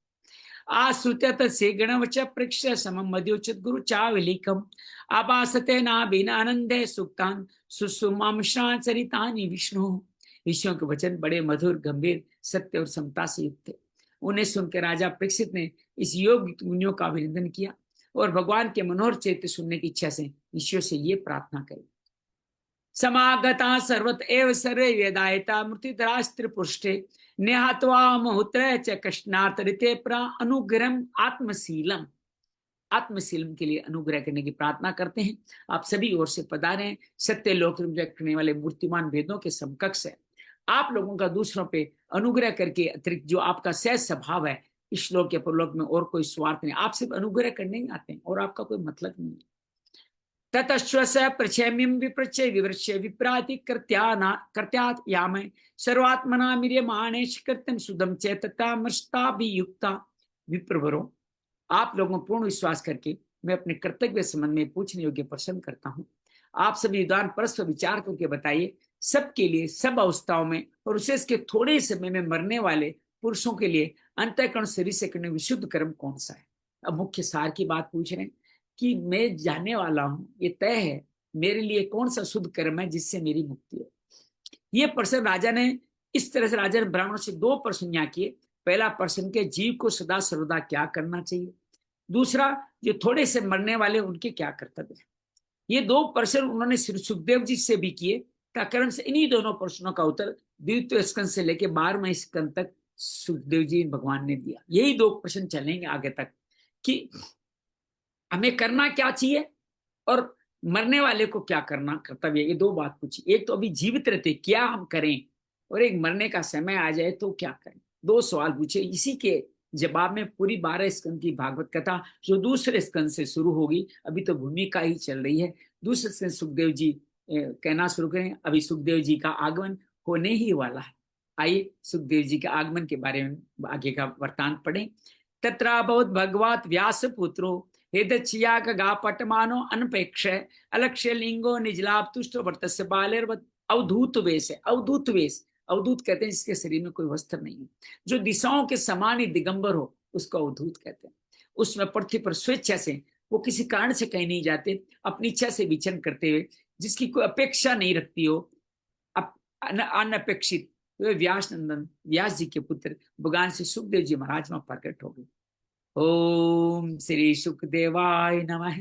Speaker 1: आश्रुत से गणवच पृक्ष समम मध्योचित गुरु चावलिकम आभासते ना बिना आनंदे सुक्तान सुसुमांशा चरितानि विष्णु। ऋषियों के वचन बड़े मधुर गंभीर सत्य और समता से युक्त थे। उन्हें सुनकर राजा परीक्षित ने इस योग मुनियों का अभिनंदन किया और भगवान के मनोहर चैत्य सुनने की इच्छा से ईश्वर से ये प्रार्थना करी। समागता सर्वत एव सर्वे वेदायता मृत्युधरास्त्र पुष्टे नेहात्वा मुहुत्र च कृष्णार्थ ऋते प्रा अनुग्रहम आत्मशीलम। आत्मशीलम के लिए अनुग्रह करने की प्रार्थना करते हैं। आप सभी ओर से पधारे हैं। सत्य लोक रखने वाले मूर्तिमान वेदों के समकक्ष है। आप लोगों का दूसरों पे अनुग्रह करके अतिरिक्त जो आपका सहज स्वभाव है, इस श्लोक के परलोक में और कोई स्वार्थ नहीं। आप सिर्फ अनुग्रह करने ही आते हैं और आपका कोई मतलब नहीं है। ततश्वस प्रक्षेम्यम विप्रच्य विवृच्य विप्राति कृत्यात् यामय सर्वात्मना मिर्यमाणेश कृत्यम सुदम चेतता मृष्टाभियुक्ता। विप्रवरों, आप लोगों पूर्ण विश्वास करके मैं अपने कर्तव्य संबंध में पूछने योग्य प्रश्न करता हूँ। आप सभी विद्वान परस्पर विचार करके बताइए, सबके लिए सब अवस्थाओं में और विशेष के थोड़े समय में मरने वाले पुरुषों के लिए अंतःकरण शरीर से करने विशुद्ध कर्म कौन सा है। अब मुख्य सार की बात पूछ रहे हैं कि मैं जाने वाला हूं, ये तय है मेरे लिए कौन सा शुद्ध कर्म है जिससे मेरी मुक्ति हो। ये प्रश्न राजा ने इस तरह से राजा ने ब्राह्मणों से दो प्रश्न यहाँ किए। पहला प्रश्न के जीव को सदा सर्वदा क्या करना चाहिए, दूसरा जो थोड़े से मरने वाले उनके क्या कर्तव्य है। ये दो प्रश्न उन्होंने श्री सुखदेव जी से भी किए। कारण से इन्हीं दोनों प्रश्नों का उत्तर द्वितीय स्कंद से लेकर 12वें स्कंद तक सुखदेव जी भगवान ने दिया। यही दो प्रश्न चलेंगे आगे तक कि हमें करना क्या चाहिए और मरने वाले को क्या करना कर्तव्य। ये दो बात पूछी। एक तो अभी जीवित रहते क्या हम करें, और एक मरने का समय आ जाए तो क्या करें। दो सवाल पूछे। इसी के जवाब में पूरी 12 स्कंद की भागवत कथा जो दूसरे स्कंद से शुरू होगी, अभी तो भूमिका ही चल रही है। दूसरे स्कंद सुखदेव जी कहना शुरू करें। अभी सुखदेव जी का आगमन होने ही वाला है। आइए सुखदेव जी के आगमन के बारे में आगे का वृतांत पढ़ें। तत्राभवत भगवत व्यास पुत्रो हेदच्छिया गा पटमानो अनपेक्ष अलक्ष्य लिंगो निजलाभ तुष्ट वर्तस्य बालेर्वत। अवधूत वेश है, अवधूत वेश, अवधूत कहते हैं जिसके शरीर में कोई वस्त्र नहीं है, जो दिशाओं के समान ही दिगंबर हो उसको अवधूत कहते हैं। उसमें पृथ्वी पर स्वेच्छा से, वो किसी कारण से कहीं नहीं जाते, अपनी इच्छा से विचरण करते हुए, जिसकी कोई अपेक्षा नहीं रखती हो, अनपेक्षित, वे व्यास नंदन व्यास जी के पुत्र भगवान श्री सुखदेव जी महाराज में प्रकट हो गए। ओम श्री सुखदेवाय नमः।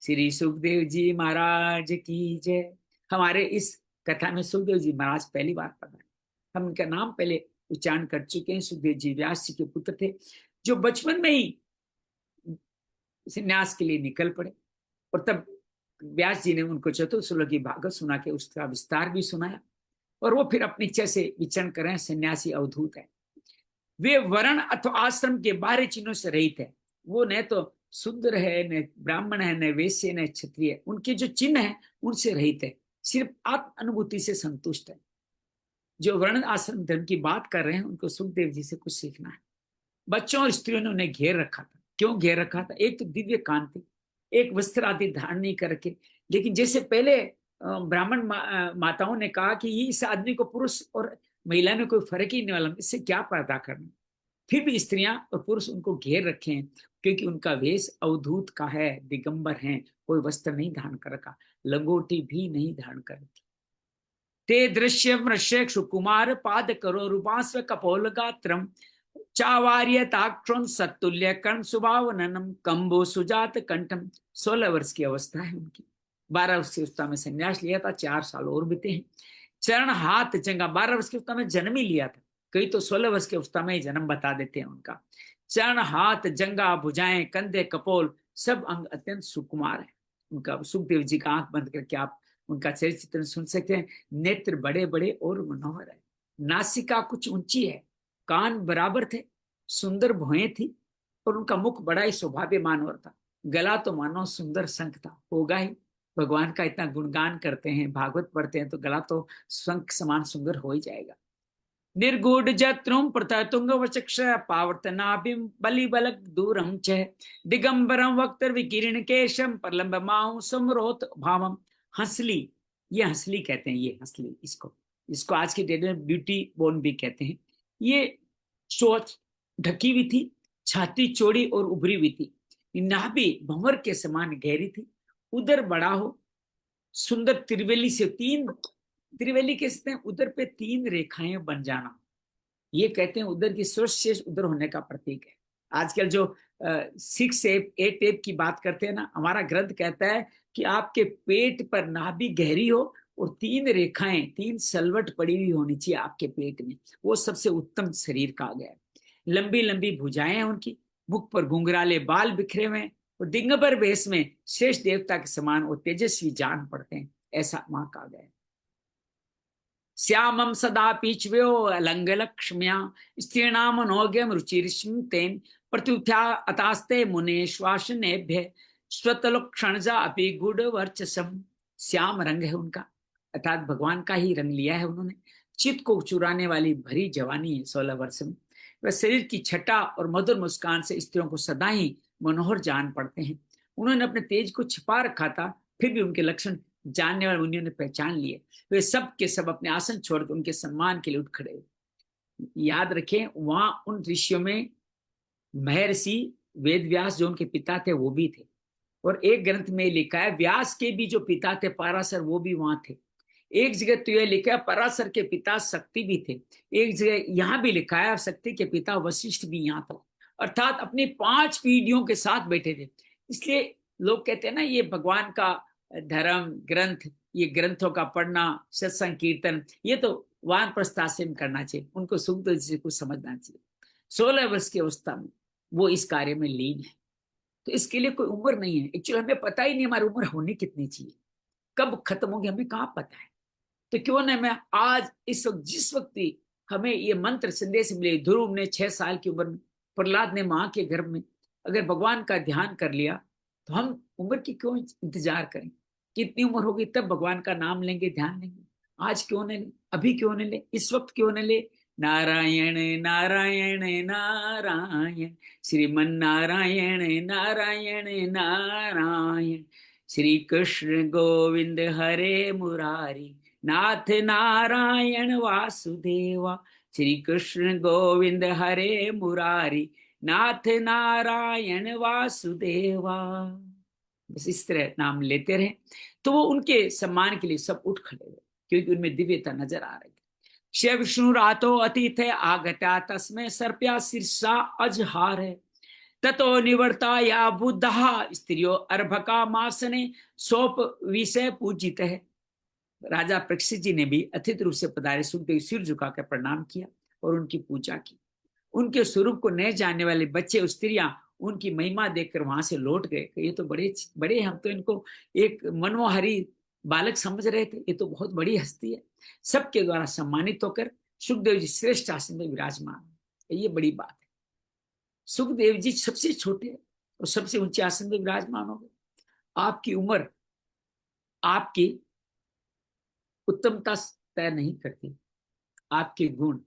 Speaker 1: श्री सुखदेव जी महाराज की जय। हमारे इस कथा में सुखदेव जी महाराज पहली बार पधारे। हम उनका नाम पहले उच्चारण कर चुके हैं। सुखदेव जी व्यास जी के पुत्र थे, जो बचपन में ही संन्यास के लिए निकल पड़े, और तब व्यास जी ने उनको चतुर्श्लोकी भागवत सुना के उसका विस्तार भी सुनाया, और वो फिर अपनी इच्छा से विचरण कर रहे हैं। सन्यासी अवधूत है, वे वर्ण अथवा आश्रम के बाहरी चिन्हों से रहित है। वो न तो शूद्र है, न ब्राह्मण है, न वैश्य, न क्षत्रिय, उनके जो चिन्ह है उनसे रहित है, सिर्फ आत्म अनुभूति से संतुष्ट है। जो वर्ण आश्रम धर्म की बात कर रहे हैं उनको सुखदेव जी से कुछ सीखना है। बच्चों और स्त्रियों ने उन्हें घेर रखा था। क्यों घेर रखा था? एक तो दिव्य कांति, एक वस्त्र आदि धारण नहीं करके, लेकिन जैसे पहले ब्राह्मण माताओं ने कहा कि ये इस आदमी को पुरुष और महिला में कोई फर्क ही नहीं वाला, इससे क्या पैदा करना, फिर भी स्त्रियां और पुरुष उनको घेर रखे हैं, क्योंकि उनका वेश अवधूत का है, दिगंबर हैं, कोई वस्त्र नहीं धारण कर रखा, लंगोटी भी नहीं धारण कर रखी। ते दृश्य मृष्य सुकुमार पाद करो रूपास्व कपोल गात्रम चावार्य ताक्षण सत्तुल्य कर्ण सुभावनम कंबो सुजात कंठम। 16 वर्ष की अवस्था है उनकी, 12 वर्ष की अवस्था में संन्यास लिया था, 4 साल और बीते हैं। चरण हाथ जंगा, 12 वर्ष की अवस्था में जन्म ही लिया था, कई तो 16 वर्ष की अवस्था में ही जन्म बता देते हैं उनका। चरण हाथ जंगा भुजाएं कंधे कपोल, सब अंग अत्यंत सुकुमार है उनका। सुखदेव जी का आंख बंद करके आप उनका चरित्र चित्रण सुन सकते हैं। नेत्र बड़े बड़े और मनोहर है, नासिका कुछ ऊंची है, कान बराबर थे, सुंदर भौहें थी, और उनका मुख बड़ा ही शोभाव्यमान और था। गला तो मानो सुंदर शंख था, होगा ही, भगवान का इतना गुणगान करते हैं, भागवत पढ़ते हैं, तो गला तो शंख समान सुंदर हो ही जाएगा। निर्गुड जत्रुम प्रतुंग वचक्ष पावर्तनाभिम बलिबलक दूरम च दिगंबरम वक्तर विकीर्ण केशम परलंब माऊ समरोत भावम। हंसली, ये हंसली कहते हैं, ये हंसली, इसको आज की डेट में ब्यूटी बोन भी कहते हैं। ये सोच ढकी हुई थी, छाती चौड़ी और उभरी हुई थी, नाभि भंवर के समान गहरी थी, उदर बड़ा हो, सुंदर त्रिवेली से त्रिवेली के उदर पे 3 रेखाएं बन जाना, ये कहते हैं उदर की सर्वश्रेष्ठ उदर होने का प्रतीक है। आजकल जो 6 8 8 की बात करते हैं ना, हमारा ग्रंथ कहता है कि आपके पेट पर नाभि गहरी हो और 3 रेखाएं, 3 सलवट पड़ी हुई होनी चाहिए आपके पेट में, वो सबसे उत्तम शरीर कहा गया है। लंबी लंबी भुजाएं हैं उनकी, मुख पर घुंघराले बाल बिखरे हुए, और दिगंबर वेश में शेष देवता के समान और तेजस्वी जान पड़ते हैं, ऐसा वहां कहा गया है। श्यामम सदा पीछव्यो अलंग लक्ष्म्या स्त्रीणाम मनोज्ञम रुचिरिष्म तेन प्रत्युत्था अतास्ते मुने श्वासनेभ्य स्वतलक्षणजा अपि गुड वर्चसम। श्याम रंग है उनका, अर्थात भगवान का ही रंग लिया है उन्होंने। चित्त को चुराने वाली भरी जवानी है 16 वर्ष में। वह शरीर की छटा और मधुर मुस्कान से स्त्रियों को सदा ही मनोहर जान पड़ते हैं। उन्होंने अपने तेज को छिपा रखा था, फिर भी उनके लक्षण जानने वाले मुनियों ने पहचान लिए। वे सब के सब अपने आसन छोड़कर उनके सम्मान के लिए उठ खड़े। याद रखें, वहां उन ऋषियों में महर्षि वेदव्यास जो उनके पिता थे वो भी थे, और एक ग्रंथ में लिखा है व्यास के भी जो पिता थे पराशर, वो भी वहां थे। एक जगह तो यह लिखा है पराशर के पिता शक्ति भी थे, एक जगह यहां भी लिखा है शक्ति के पिता वशिष्ठ भी यहाँ था, अर्थात अपनी 5 पीढ़ियों के साथ बैठे थे। इसलिए लोग कहते हैं ना, ये भगवान का धर्म ग्रंथ, ये ग्रंथों का पढ़ना, सत्संग कीर्तन, ये तो वानप्रस्थ आश्रम में करना चाहिए, उनको सुख से कुछ समझना चाहिए। 16 वर्ष की अवस्था में वो इस कार्य में लीन है, तो इसके लिए कोई उम्र नहीं है। एक्चुअली हमें पता ही नहीं हमारी उम्र होनी कितनी चाहिए, कब खत्म होगी हमें कहाँ पता है। तो क्यों ना मैं आज इस वक्त, जिस वक्त भी हमें ये मंत्र संदेश मिले, ध्रुव ने 6 साल की उम्र में, प्रहलाद ने माँ के गर्भ में अगर भगवान का ध्यान कर लिया, तो हम उम्र की क्यों इंतजार करें? कितनी उम्र होगी तब भगवान का नाम लेंगे, ध्यान लेंगे। आज क्यों न ले, अभी क्यों न ले, इस वक्त क्यों न ले, नारायण नारायण नारायण, श्रीमन नारायण नारायण नारायण, श्री कृष्ण गोविंद हरे मुरारी, नाथ नारायण वासुदेवा, श्री कृष्ण गोविंद हरे मुरारी, नाथ नारायण वासुदेवा। बस इस तरह नाम लेते रहे तो वो उनके सम्मान के लिए सब उठ खड़े हुए, क्योंकि उनमें दिव्यता नजर आ रही। शिव विष्णु रातो अतिथे आगत्या तस्मै सर्प्या शीर्षा अजहार है, ततो निवर्ता या बुद्धा स्त्रियो अर्भका मासने सोप विषय पूजित है। राजा परीक्षित जी ने भी अतिथि रूप से पधारे, सुखदेव सिर झुकाकर प्रणाम किया और उनकी पूजा की। उनके स्वरूप को नहीं जानने वाले बच्चे स्त्रियां उनकी महिमा देखकर वहां से लौट गए। ये तो बड़े बड़े, हम तो इनको एक मनोहारी बालक समझ रहे थे, ये तो बहुत बड़ी हस्ती है। सबके द्वारा सम्मानित होकर सुखदेव जी श्रेष्ठ आसन में विराजमान, ये बड़ी बात है। सुखदेव जी सबसे छोटे और सबसे ऊंचे आसन में विराजमान हो गए। आपकी उम्र आपकी उत्तमता तय नहीं करती, आपके गुण,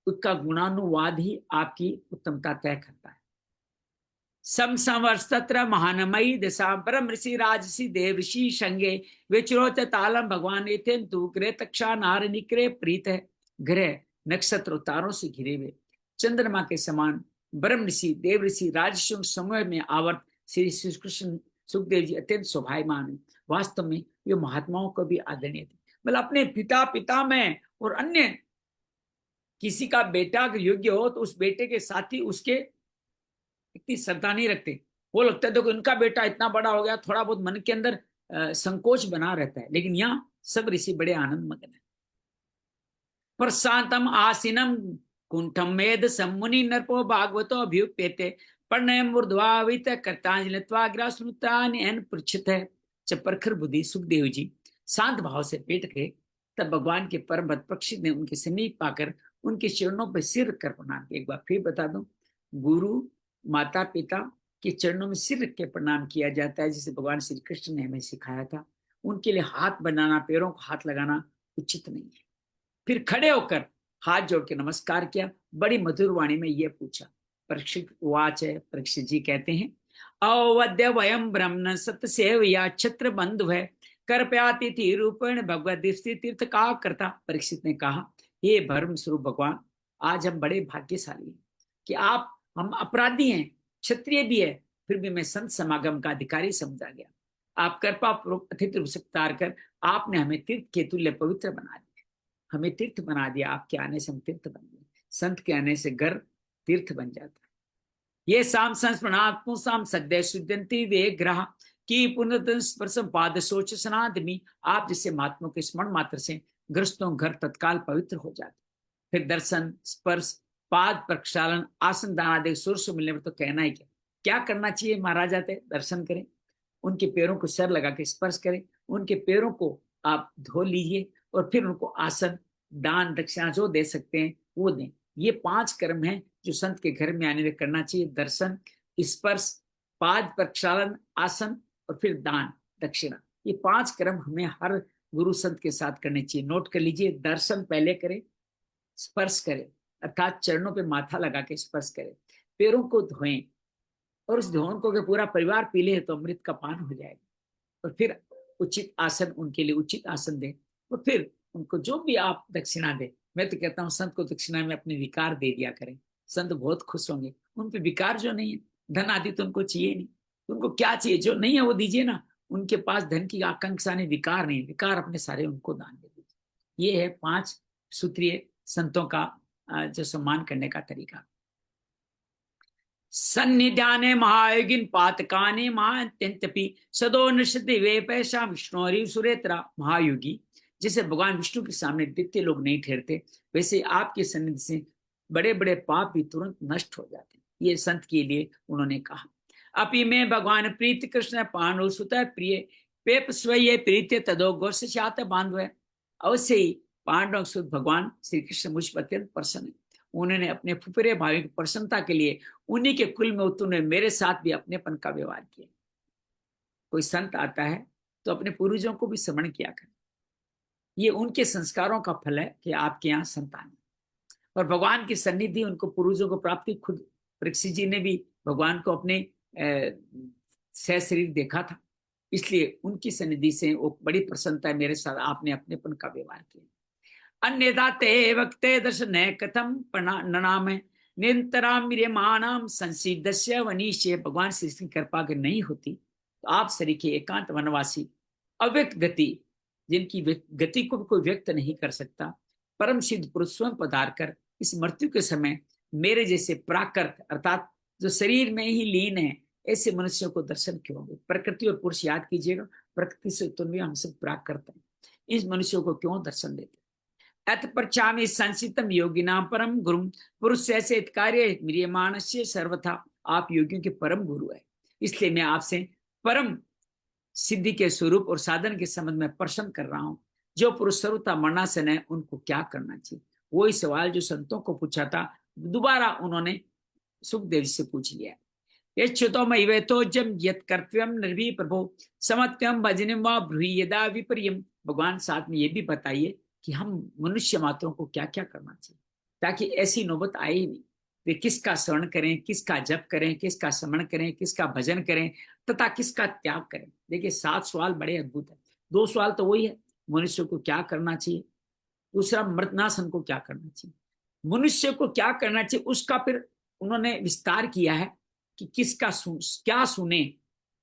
Speaker 1: उसका गुणानुवाद ही आपकी उत्तमता तय करता है। समसंवर्षत्र महानमयी दशा परम ऋषि राजसी देव ऋषि संगे विचरोच तालम भगवान एथेन तू ग्रह तक्षा नार निकरे प्रीत है। ग्रह नक्षत्र तारों से घिरे हुए चंद्रमा के समान ब्रह्म ऋषि देव ऋषि राजसी समूह में आवर्त श्री श्री कृष्ण सुखदेव जी अत्यंत शोभायमान है। वास्तव में ये महात्माओं को भी आदरणीय थे। मतलब अपने पिता में और अन्य किसी का बेटा योग्य हो तो उस बेटे के साथ ही उसके इतनी श्रद्धा नहीं रखते। वो लगता है देखो इनका बेटा इतना बड़ा हो गया, थोड़ा बहुत मन के अंदर संकोच बना रहता है। लेकिन यहाँ सब ऋषि बड़े आनंद मग्न है। पर शांतम आसीनम कुंठम मेद सम्मुनि नरपो भागवतो अभ्युपेते प्रणय मूर्ध्वावित कर्तांजलित्वाग्रा स्मृतान पृच्छित है। जब प्रखर बुद्धि सुखदेव जी शांत भाव से बैठ गए तब भगवान के परम भक्त पक्षी ने उनके समीप पाकर उनके चरणों पर सिर रखकर प्रणाम किया। एक बार फिर बता दूं, गुरु माता पिता के चरणों में सिर रख के प्रणाम किया जाता है, जिसे भगवान श्री कृष्ण ने हमें सिखाया था। उनके लिए हाथ बनाना, पैरों को हाथ लगाना उचित नहीं है। फिर खड़े होकर हाथ जोड़ के नमस्कार किया। बड़ी मधुर वाणी में यह पूछा। परीक्षित वाच है, परीक्षित जी कहते हैं अवद्य वयम ब्रह्मण सत्य सेव या छत्र बंधु है कृपयातिथि रूपेण भगवत तीर्थ का करता। परीक्षित ने कहा, हे भरम स्वरूप भगवान, आज हम बड़े भाग्यशाली हैं कि आप, हम अपराधी हैं, क्षत्रिय भी है, फिर भी मैं संत समागम का अधिकारी समझा गया। आप कृपा पूर्वक अतिथि रूप से उतार कर आपने हमें तीर्थ के तुल्य पवित्र बना दिया, हमें तीर्थ बना दिया। आपके आने से हम तीर्थ बन गए। संत के आने से घर तीर्थ बन जाता है। ये साम संस्मरणात्मो साम सद्य शुद्धंति वे ग्रह की पुनर्तन स्पर्शम पाद सोच सनादमी। आप जिससे महात्मा के स्मरण मात्र से ग्रस्तों घर तत्काल पवित्र हो जाते। फिर दर्शन, स्पर्श, पाद प्रक्षालन, आसन दान आदि सोर्स मिलने पर तो कहना ही क्या करना चाहिए। महाराज आते दर्शन करें, उनके पैरों को सर लगा के स्पर्श करें, उनके पैरों को आप धो लीजिए और फिर उनको आसन, दान, दक्षिणा जो दे सकते हैं वो दें। ये 5 कर्म हैं जो संत के घर में आने में करना चाहिए। दर्शन, स्पर्श, पाद प्रक्षालन, आसन और फिर दान, दक्षिणा। ये 5 कर्म हमें हर गुरु संत के साथ करने चाहिए। नोट कर लीजिए। दर्शन पहले करें, स्पर्श करें अर्थात चरणों पे माथा लगा के स्पर्श करें, पैरों को धोएं और उस धोन को पूरा परिवार पी ले तो अमृत का पान हो जाएगा। और फिर उचित आसन, उनके लिए उचित आसन दें और फिर उनको जो भी आप दक्षिणा दें। मैं तो कहता हूँ संत को दक्षिणा में अपने विकार दे दिया करें, संत बहुत खुश होंगे। उन पे विकार जो नहीं है, धन आदि तो उनको चाहिए नहीं, उनको क्या चाहिए, जो नहीं है वो दीजिए ना। उनके पास धन की आकांक्षा नहीं, विकार नहीं, विकार अपने सारे उनको दान दे दीजिए। ये है 5 सूत्रीय संतों का जो सम्मान करने का तरीका। सन्निध्याने महायोगिन पातकाने महात्यंतपि सदो नृषति वे पैसा विष्णु सुरेत्रा। महायोगी जैसे भगवान विष्णु के सामने द्वितीय लोग नहीं ठहरते, वैसे आपके सन्निधि से बड़े बड़े पाप भी तुरंत नष्ट हो जाते हैं। ये संत के लिए उन्होंने कहा। अपि में भगवान प्रीत कृष्ण पांडु सुत प्रिय पेप स्वय प्रीत्य तदो गोष्ठ बांधव। अवश्य ही पांडव सुत भगवान श्री कृष्ण मुझ पर अत्यंत प्रसन्न है। उन्होंने अपने फुफरे भाई की प्रसन्नता के लिए उन्हीं के कुल में उन्होंने मेरे साथ भी अपनेपन का व्यवहार किया। कोई संत आता है तो अपने पूर्वजों को भी स्मरण किया करें। ये उनके संस्कारों का फल है कि आपके यहाँ संतान है। और भगवान की सन्निधि उनको पूर्वजों को प्राप्ति, खुद परीक्षित जी ने भी भगवान को अपने सह शरीर देखा था, इसलिए उनकी सन्निधि से वो बड़ी प्रसन्नता है मेरे साथ आपने अपनेपन का व्यवहार किया। अन्यथा ते वक्ते दर्शन कथम ननाम निरंतराम म्रियमाणाम संसिद्धस्य वनीश्य। भगवान श्री कृष्ण की कृपा अगर नहीं होती तो आप सरीखे एकांत वनवासी अव्यक्त गति, जिनकी गति को कोई व्यक्त नहीं कर सकता, परम सिद्ध पुरुष स्वयं पधार कर इस मृत्यु के समय मेरे जैसे प्राकृत अर्थात जो शरीर में ही लीन है ऐसे मनुष्यों को दर्शन क्यों होंगे। प्रकृति और पुरुष याद कीजिएगा, प्रकृति से उत्पन्न हम सब प्राकृत हैं, इस मनुष्यों को क्यों दर्शन देते। अत पृच्छामि संसितम योगिनां परम गुरुम पुरुष ऐसे कार्य म्रियमाणस्य सर्वथा। आप योगियों के परम गुरु है, इसलिए मैं आपसे परम सिद्धि के स्वरूप और साधन के संबंध में प्रश्न कर रहा हूं। जो पुरुष सर्वथा मरणासन है उनको क्या करना चाहिए। वही सवाल जो संतों को पूछा था, दोबारा उन्होंने सुखदेव से पूछ लिया। यच्युतो मयिवेतोजम यत् कर्तव्यम निर्भी प्रभो समत्यम भजनम व ब्रूहि यदा विपर्यम। भगवान साथ में ये भी बताइए कि हम मनुष्य मात्रों को क्या क्या करना चाहिए, ताकि ऐसी नौबत आए ही नहीं। वे किसका स्मरण करें, किसका जप करें, किसका स्मरण करें, किसका भजन करें तथा किसका त्याग करें। देखिए 7 सवाल बड़े अद्भुत है। 2 सवाल तो वही है, मनुष्य को क्या करना चाहिए, दूसरा मृतनासन को क्या करना चाहिए। मनुष्य को क्या करना चाहिए उसका फिर उन्होंने विस्तार किया है कि किसका क्या सुने,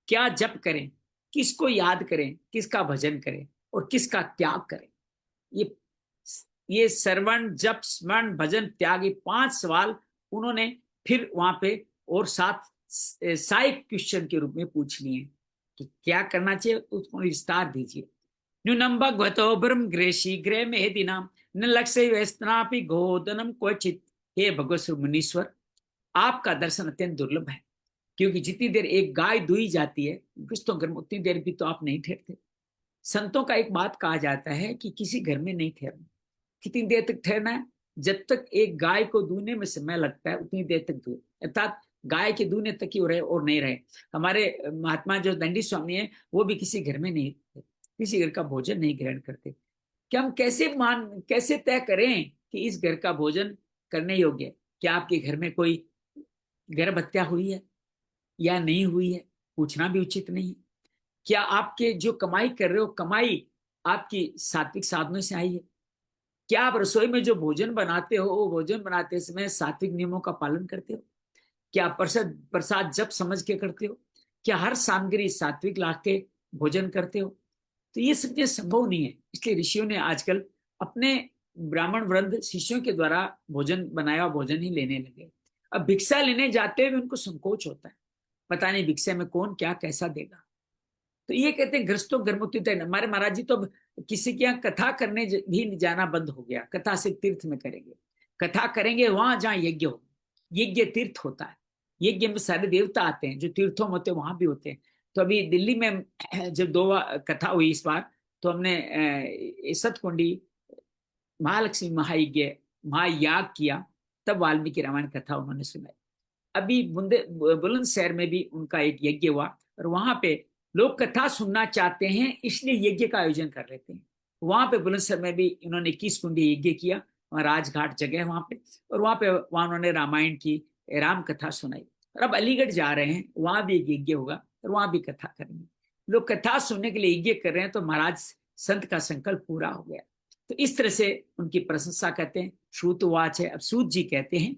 Speaker 1: क्या जप करें, किसको याद करें, किसका भजन करें और किसका त्याग करें। ये श्रवण जप स्मरण भजन त्याग, ये 5 सवाल उन्होंने फिर वहां पे और 7 साइक क्वेश्चन के रूप में पूछ लिए कि क्या करना चाहिए, उसको विस्तार दीजिए। न्यूनम भगवतो ब्रह्म गृह शीघ्र में दिनाम न लक्ष्य व्यस्तनापि गोदनम क्वचित। हे भगवत मुनीश्वर, आपका दर्शन अत्यंत दुर्लभ है, क्योंकि जितनी देर एक गाय दुई जाती है कृष्णों घर में उतनी देर भी तो आप नहीं ठहरते। संतों का एक बात कहा जाता है कि किसी घर में नहीं ठहरना। कितनी देर तक ठहरना है, जब तक एक गाय को दूने में समय लगता है उतनी देर तक दूर, अर्थात गाय के दूने तक ही रहे और नहीं रहे। हमारे महात्मा जो दंडी स्वामी है वो भी किसी घर में नहीं, किसी घर का भोजन नहीं ग्रहण करते। कि हम कैसे तय करें कि इस घर का भोजन करने योग्य। क्या आपके घर में कोई गर्भ हत्या हुई है या नहीं हुई है, पूछना भी उचित नहीं है। क्या आपके जो कमाई कर रहे हो, कमाई आपकी सात्विक साधनों से आई है। क्या आप रसोई में जो भोजन बनाते हो वो भोजन बनाते समय सात्विक नियमों का पालन करते हो। क्या प्रसाद जब समझ के करते हो। क्या हर सामग्री सात्विक ला के भोजन करते हो। तो ये सब संभव नहीं है, इसलिए ऋषियों ने आजकल अपने ब्राह्मण वृंद शिष्यों के द्वारा भोजन बनाया भोजन ही लेने लगे। अब भिक्षा लेने जाते हुए उनको संकोच होता है, पता नहीं भिक्षा में कौन क्या कैसा देगा। तो ये कहते हैं गृहस्थो गर्भमुक्ति। हमारे महाराज जी तो किसी के यहाँ कथा करने भी जाना बंद हो गया। कथा सिर्फ तीर्थ में करेंगे, कथा करेंगे वहां जहाँ यज्ञ हो। यज्ञ तीर्थ होता है, यज्ञ में सारे देवता आते हैं, जो तीर्थों में होते हैं वहां भी होते हैं। तो अभी दिल्ली में जब 2 कथा हुई इस बार, तो हमने सतकुंडी महालक्ष्मी महायज्ञ महायाग किया, तब वाल्मीकि रामायण कथा उन्होंने सुनाई। अभी बुलंदशहर में भी उनका एक यज्ञ हुआ और वहां पे लोग कथा सुनना चाहते हैं इसलिए यज्ञ का आयोजन कर लेते हैं। वहां पे बुलंदशहर में भी इन्होंने 21 कुंडी यज्ञ किया, वहां राजघाट जगह वहां पे, और वहां उन्होंने रामायण की राम कथा सुनाई। और अब अलीगढ़ जा रहे हैं, वहां भी एक यज्ञ होगा और वहां भी कथा करेंगे। लोग कथा सुनने के लिए यज्ञ कर रहे हैं, तो महाराज संत का संकल्प पूरा हो गया। तो इस तरह से उनकी प्रशंसा कहते हैं। श्रुतवाच है। अब सूत जी कहते हैं,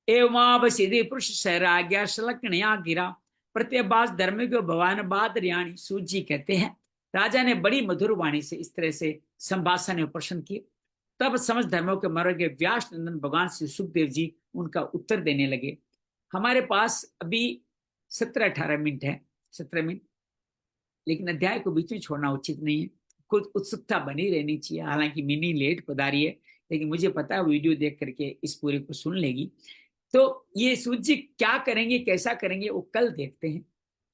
Speaker 1: एवमावसिदि पुरुष सैराग्या शलकणया गिरा प्रत्यबास धर्म को भवान बाद रियाणी। सूत जी कहते हैं, राजा ने बड़ी मधुर वाणी से इस तरह से संभाषण में प्रश्न किए। तब समझ धर्मों के मर गए व्यास नंदन भगवान श्री सुखदेव जी उनका उत्तर देने लगे। हमारे पास अभी 17-18 मिनट है, 17 मिनट, लेकिन अध्याय को बीच में छोड़ना उचित नहीं है। कुछ उत्सुकता बनी रहनी चाहिए। हालांकि मिनी लेट पधारी है, लेकिन मुझे पता है वीडियो देख करके इस पूरे को सुन लेगी। तो ये सूत जी क्या करेंगे, कैसा करेंगे, वो कल देखते हैं।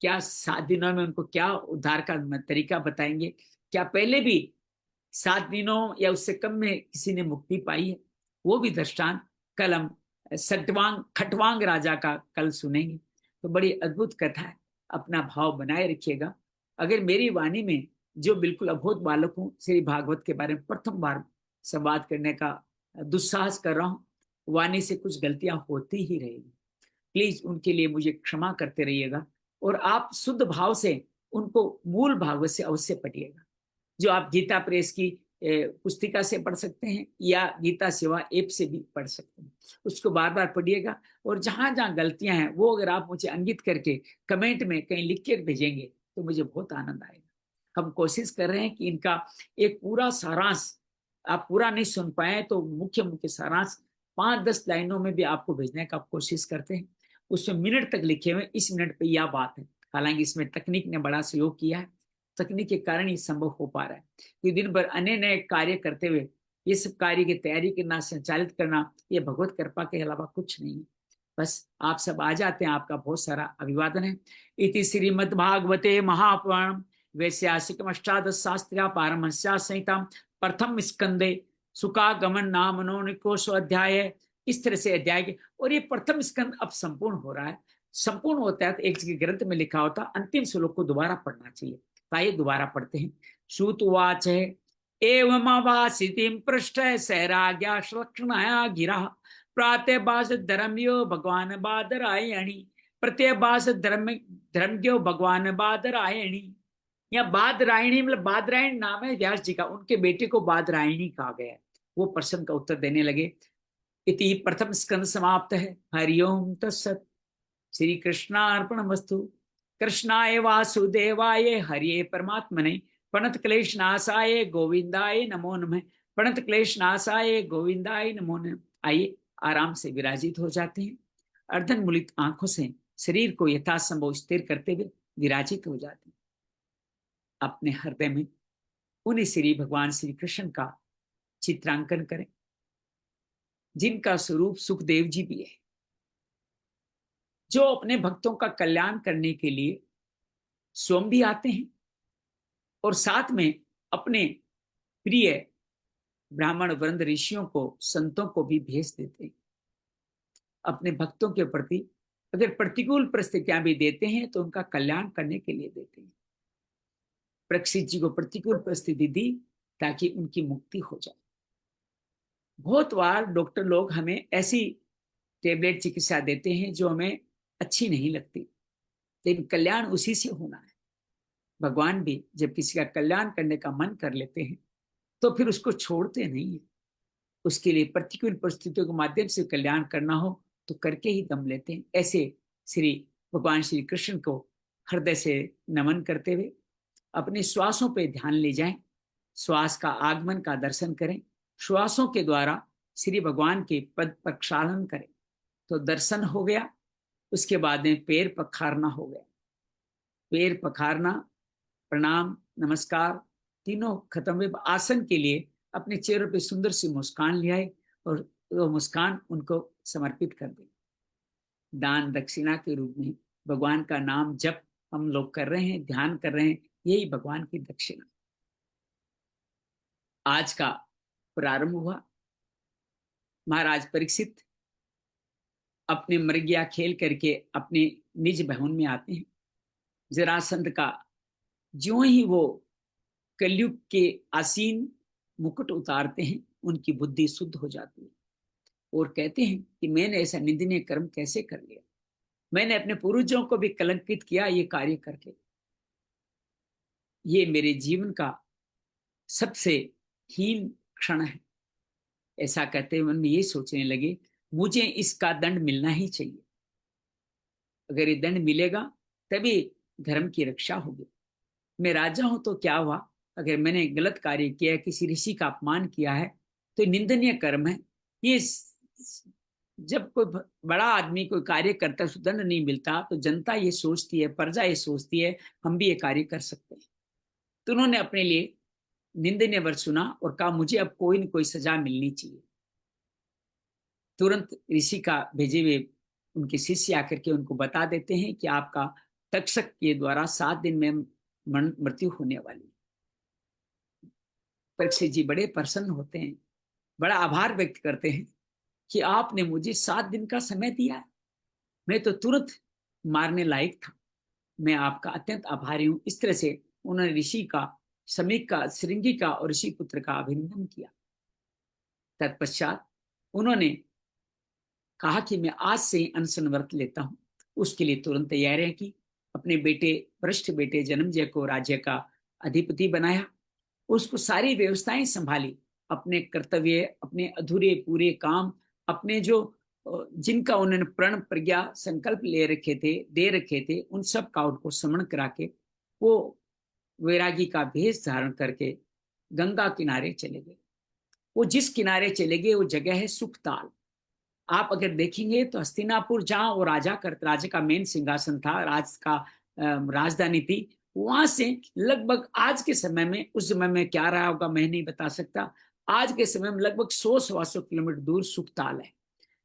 Speaker 1: क्या 7 दिनों में उनको क्या उद्धार का तरीका बताएंगे। क्या पहले भी 7 दिनों या उससे कम में किसी ने मुक्ति पाई है, वो भी दृष्टांत कल हम खटवांग राजा का कल सुनेंगे। तो बड़ी अद्भुत कथा है। अपना भाव बनाए रखिएगा। अगर मेरी वाणी में जो बिल्कुल अबोध बालक हूँ, श्री भागवत के बारे में प्रथम बार संवाद करने का दुस्साहस कर रहा हूँ, वाणी से कुछ गलतियां होती ही रहेगी। प्लीज उनके लिए मुझे क्षमा करते रहिएगा, और आप शुद्ध भाव से उनको मूल भागवत से अवश्य पढ़िएगा, जो आप गीता प्रेस की पुस्तिका से पढ़ सकते हैं या गीता सेवा ऐप से भी पढ़ सकते हैं। उसको बार बार पढ़िएगा, और जहां जहां गलतियां हैं वो अगर आप मुझे इंगित करके कमेंट में कहीं लिख के भेजेंगे तो मुझे बहुत आनंद आएगा। हम कोशिश कर रहे हैं कि इनका एक पूरा सारांश, आप पूरा नहीं सुन पाए तो मुख्य मुख्य सारांश 5-10 लाइनों में भी आपको भेजने का कोशिश करते हैं। उसमें मिनट तक लिखे हुए, इस मिनट पे यह बात है। हालांकि इसमें तकनीक ने बड़ा सहयोग किया है, तकनीक के कारण ये संभव हो पा रहा है, क्योंकि दिन भर अन्य नए कार्य करते हुए ये सब कार्य की तैयारी करना, संचालित करना, ये भगवत कृपा के अलावा कुछ नहीं है। बस आप सब आ जाते हैं, आपका बहुत सारा अभिवादन है। इति श्रीमद्भागवते महापुराण वैश्यासिकम अष्टादश शास्त्र्या पारमहंस्या संहिता प्रथम स्कंदे सुखागमन नाम नोनिकोश अध्याय, इस तरह से अध्याय के, और ये प्रथम स्कंद अब संपूर्ण हो रहा है। संपूर्ण होता है तो एक जगह ग्रंथ में लिखा होता अंतिम श्लोक को दोबारा पढ़ना चाहिए, ताइए दोबारा पढ़ते हैं। श्रुतवाच एवमावासितिं पृष्ठ सैराग्या श्लक्षणाया गिरा प्रातःभास धर्म्यो भगवान बादरायणी प्रत्यभास धर्म्यो भगवान बादरायणी। या बादरायणी मतलब बादरायण नाम है व्यास जी का, उनके बेटे को बादरायणी कहा गया। वो प्रश्न का उत्तर देने लगे। इति प्रथम स्कंद समाप्त है। हरिओम तत्सत। श्री कृष्णार्पणमस्तु। कृष्णाय वासुदेवाय हरिये परमात्मने प्रणत क्लेश नाशाय गोविंदाय नमो नमः। प्रणत क्लेश नाशाय गोविंदाय नमो नमः। आइए आराम से विराजित हो जाते हैं। अर्धन मुलित आंखों से शरीर को यथासंभव स्थिर करते हुए विराजित हो जाते हैं। अपने हृदय में उन्हीं श्री भगवान श्री कृष्ण का चित्रांकन करें, जिनका स्वरूप सुखदेव जी भी है, जो अपने भक्तों का कल्याण करने के लिए स्वयं भी आते हैं और साथ में अपने प्रिय ब्राह्मण वृंद ऋषियों को, संतों को भी भेज देते हैं। अपने भक्तों के प्रति अगर प्रतिकूल परिस्थितियां भी देते हैं तो उनका कल्याण करने के लिए देते हैं। परीक्षित जी को प्रतिकूल परिस्थिति दी ताकि उनकी मुक्ति हो जाए। बहुत बार डॉक्टर लोग हमें ऐसी टेबलेट चिकित्सा देते हैं जो हमें अच्छी नहीं लगती, लेकिन कल्याण उसी से होना है। भगवान भी जब किसी का कल्याण करने का मन कर लेते हैं तो फिर उसको छोड़ते नहीं है। उसके लिए प्रतिकूल परिस्थितियों के माध्यम से कल्याण करना हो तो करके ही दम लेते हैं। ऐसे श्री भगवान श्री कृष्ण को हृदय से नमन करते हुए अपने श्वासों पे ध्यान ले जाएं, श्वास का आगमन का दर्शन करें, श्वासों के द्वारा श्री भगवान के पद प्रक्षालन करें तो दर्शन हो गया। उसके बाद में पैर पखारना हो गया। पैर पखारना, प्रणाम, नमस्कार तीनों खत्म हुए। आसन के लिए अपने चेहरे पे सुंदर सी मुस्कान ले आए और वो मुस्कान उनको समर्पित कर दे। दान दक्षिणा के रूप में भगवान का नाम जप हम लोग कर रहे हैं, ध्यान कर रहे हैं, यही भगवान की दक्षिणा। आज का प्रारंभ हुआ। महाराज परीक्षित अपने मृगया खेल करके अपने निज भवन में आते हैं। जरासंध का ज्यों ही वो कलयुग के आसीन मुकुट उतारते हैं, उनकी बुद्धि शुद्ध हो जाती है और कहते हैं कि मैंने ऐसा निंदनीय कर्म कैसे कर लिया, मैंने अपने पूर्वजों को भी कलंकित किया ये कार्य करके। ये मेरे जीवन का सबसे हीन क्षण है। ऐसा कहते हुए मन में ये सोचने लगे मुझे इसका दंड मिलना ही चाहिए। अगर ये दंड मिलेगा तभी धर्म की रक्षा होगी। मैं राजा हूं तो क्या हुआ, अगर मैंने गलत कार्य किया, किसी ऋषि का अपमान किया है तो निंदनीय कर्म है। ये जब कोई बड़ा आदमी कोई कार्य करता है, दंड नहीं मिलता तो जनता ये सोचती है, प्रजा ये सोचती है हम भी ये कार्य कर सकते हैं। तो उन्होंने अपने लिए निंदनीय वर्ड सुना और कहा मुझे अब कोई न कोई सजा मिलनी चाहिए। तुरंत ऋषि का भेजे हुए उनके शिष्य आकर के उनको बता देते हैं कि आपका तक्षक के द्वारा 7 दिन में मृत्यु होने वाली। परीक्षित जी बड़े प्रसन्न होते हैं, बड़ा आभार व्यक्त करते हैं कि आपने मुझे 7 दिन का समय दिया, मैं तो तुरंत मारने लायक था, मैं आपका अत्यंत आभारी हूं। इस तरह से उन्होंने ऋषि का समीका, श्रृंगिका और ऋषि पुत्र का अभिनंदन किया। तत्पश्चात उन्होंने कहा कि मैं आज से ही अनशन व्रत लेता हूं। उसके लिए तुरंत तैयारियां की। अपने बेटे, वरिष्ठ बेटे जन्मजय को राज्य का अधिपति बनाया। उसको सारी व्यवस्थाएं संभाली। अपने कर्तव्य, अपने अधूरे पूरे काम, अपने जो जिनका उन्होंने प्रण प्रज्ञा संकल्प ले रखे थे, दे रखे थे, उन सब का उनको स्मरण करा के वो वैरागी का भेष धारण करके गंगा किनारे चले गए। वो जिस किनारे चले गए वो जगह है सुखताल। आप अगर देखेंगे तो हस्तिनापुर, जहां वो राजा का मेन सिंहासन था, राज का राजधानी थी, वहां से लगभग आज के समय में, उस समय में क्या रहा होगा मैं नहीं बता सकता, आज के समय में लगभग 100-125 किलोमीटर दूर सुखताल है,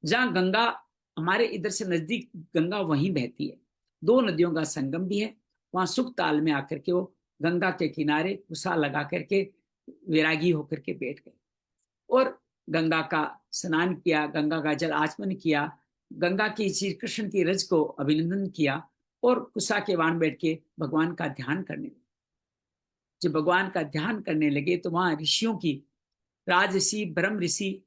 Speaker 1: जहां गंगा, हमारे इधर से नजदीक गंगा वहीं बहती है। 2 नदियों का संगम भी है। वहां सुखताल में आकर के वो गंगा के किनारे कुसा लगा करके वैरागी होकर के बैठ गए और गंगा का स्नान किया, गंगा का जल आचमन किया, गंगा की श्री कृष्ण की रज को अभिनंदन किया और कुसा के वाण बैठ के भगवान का ध्यान करने लगे। जब भगवान का ध्यान करने लगे तो वहां ऋषियों की, राज ऋषि, ब्रह्म ऋषि,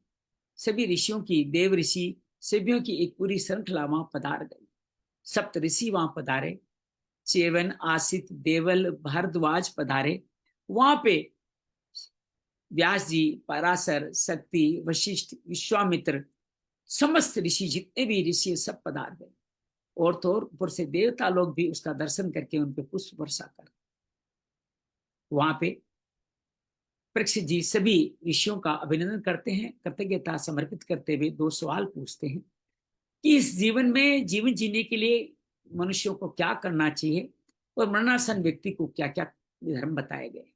Speaker 1: सभी ऋषियों की, देव ऋषि, सभियों की एक पूरी श्रृंखला वहां पधार गई। सप्त ऋषि वहां पधारे, चेवन, आसित, देवल, भारद्वाज पधारे। वहां पे व्यास जी, पराशर, शक्ति, वशिष्ठ, विश्वामित्र, समस्त ऋषि, जितने भी ऋषि सब पधार गए। और तो और ऊपर से देवता लोग भी उसका दर्शन करके उनके पुष्प वर्षा कर। वहां पे परीक्षित जी सभी ऋषियों का अभिनंदन करते हैं, कृतज्ञता समर्पित करते हुए 2 सवाल पूछते हैं कि इस जीवन में जीवन जीने के लिए मनुष्यों को क्या करना चाहिए और मरणासन व्यक्ति को क्या क्या धर्म बताए गए।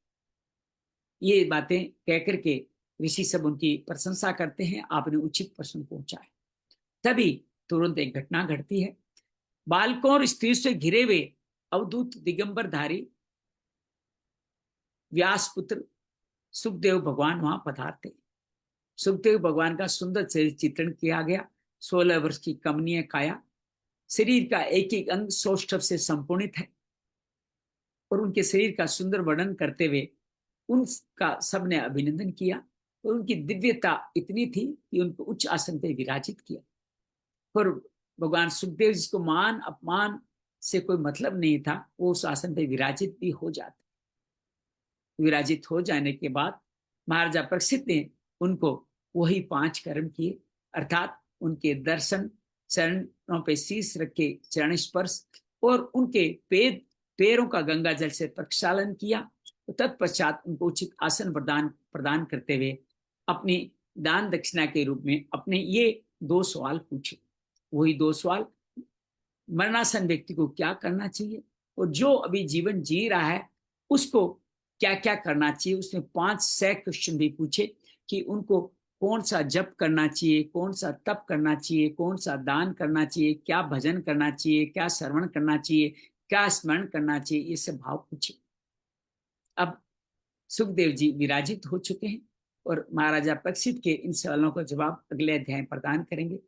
Speaker 1: ये बातें कह करके ऋषि सब उनकी प्रशंसा करते हैं, आपने उचित प्रश्न पूछा है। तभी तुरंत एक घटना घटती है। बालकों और स्त्री से घिरे हुए अवधूत दिगंबरधारी व्यास पुत्र सुखदेव भगवान वहां पधारते। सुखदेव भगवान का सुंदर शरीर चित्रण किया गया। 16 वर्ष की कमनीय काया, शरीर का एक एक अंग सौष्ठव से संपूर्णित है और उनके शरीर का सुंदर वर्णन करते हुए उनका सबने अभिनंदन किया और उनकी दिव्यता इतनी थी कि उनको उच्च आसन पर विराजित किया। पर भगवान सुखदेव जिसको मान अपमान से कोई मतलब नहीं था, वो उस आसन पर विराजित भी हो जाते। विराजित हो जाने के बाद महाराजा परीक्षित ने उनको वही 5 कर्म किए, अर्थात उनके दर्शन, चरणों पे शीश रख के चरण स्पर्श और उनके पैरों का गंगा जल से प्रक्षालन किया। तत्पश्चात उनको उचित आसन प्रदान करते हुए अपनी दान दक्षिणा के रूप में अपने ये 2 सवाल पूछे। वही 2 सवाल, मरणासन व्यक्ति को क्या करना चाहिए और जो अभी जीवन जी रहा है उसको क्या क्या करना चाहिए। उसने 500 क्वेश्चन भी पूछे कि उनको कौन सा जप करना चाहिए, कौन सा तप करना चाहिए, कौन सा दान करना चाहिए, क्या भजन करना चाहिए, क्या श्रवण करना चाहिए, क्या स्मरण करना चाहिए, ये सब भाव पूछे। अब सुखदेव जी विराजित हो चुके हैं और महाराजा परीक्षित के इन सवालों का जवाब अगले अध्याय प्रदान करेंगे।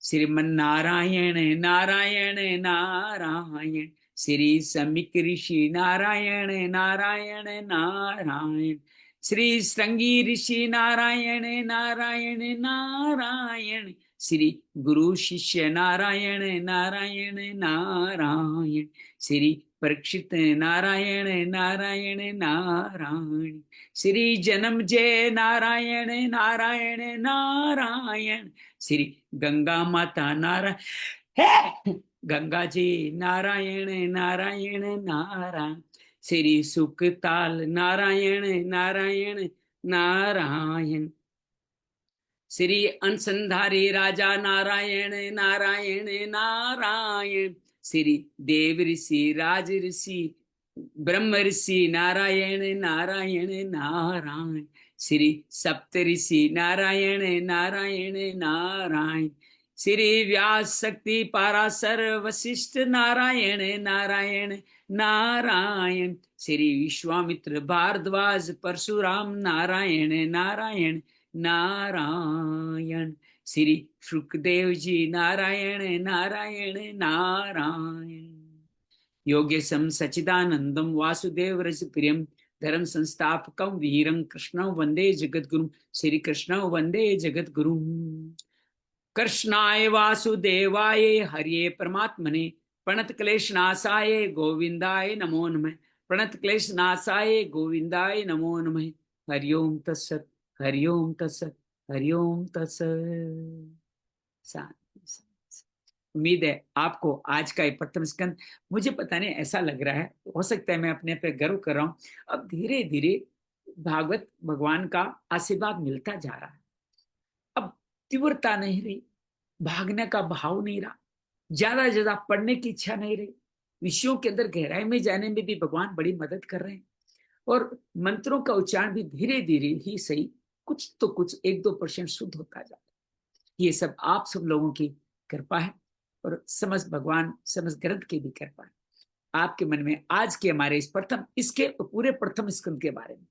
Speaker 1: श्रीमन नारायण नारायण नारायण, श्री समिक ऋषि नारायण नारायण नारायण, श्री श्रृंगी ऋषि नारायण नारायण नारायण, श्री गुरु शिष्य नारायण नारायण नारायण, श्री परीक्षित नारायण नारायण नारायण, श्री जन्म जय नारायण नारायण नारायण, श्री गंगा माता नारायण, गंगा जी नारायण नारायण नारायण, श्री सुखताल नारायण नारायण नारायण, श्री अनसंधारी राजा नारायण नारायण नारायण, श्री देव ऋषि, राज ऋषि, ब्रह्म ऋषि नारायण नारायण नारायण, श्री सप्त ऋषि नारायण नारायण नारायण, श्री व्यास शक्ति पाराशर वशिष्ठ नारायण नारायण नारायण, श्री विश्वामित्र भारद्वाज परशुराम नारायण नारायण नारायण, श्री सुखदेव जी नारायण नारायण नारायण, योगेशम सचिदानंदम वासुदेव रस प्रियम धर्म संस्थापकं वीरं कृष्णं वंदे जगद्गुरुं श्री कृष्णं वंदे जगद्गुरुं। कृष्णाय वासुदेवाय हरिये परमात्मने प्रणत क्लेशनाशाय गोविंदाय नमो नमः। प्रणत क्लेशनाशाय गोविंदाय नमो नमः। हरि ओम तत्सत, हरि ओम तत्सत, हरि ओम तत्सत। उम्मीद है आपको आज का ये प्रथम स्कंद, मुझे पता नहीं ऐसा लग रहा है, हो सकता है मैं अपने पे गर्व कर रहा हूँ, अब धीरे धीरे भागवत भगवान का आशीर्वाद मिलता जा रहा है। अब तीव्रता नहीं रही, भागने का भाव नहीं रहा, ज्यादा ज्यादा पढ़ने की इच्छा नहीं रही, विषयों के अंदर गहराई में जाने में भी भगवान बड़ी मदद कर रहे हैं, और मंत्रों का उच्चारण भी धीरे धीरे ही सही कुछ तो कुछ 1-2% शुद्ध होता जाता है। ये सब आप सब लोगों की कृपा है, और समस्त भगवान समस्त ग्रंथ की भी कृपा है। आपके मन में आज के हमारे इस प्रथम, इसके पूरे प्रथम स्कंद के बारे में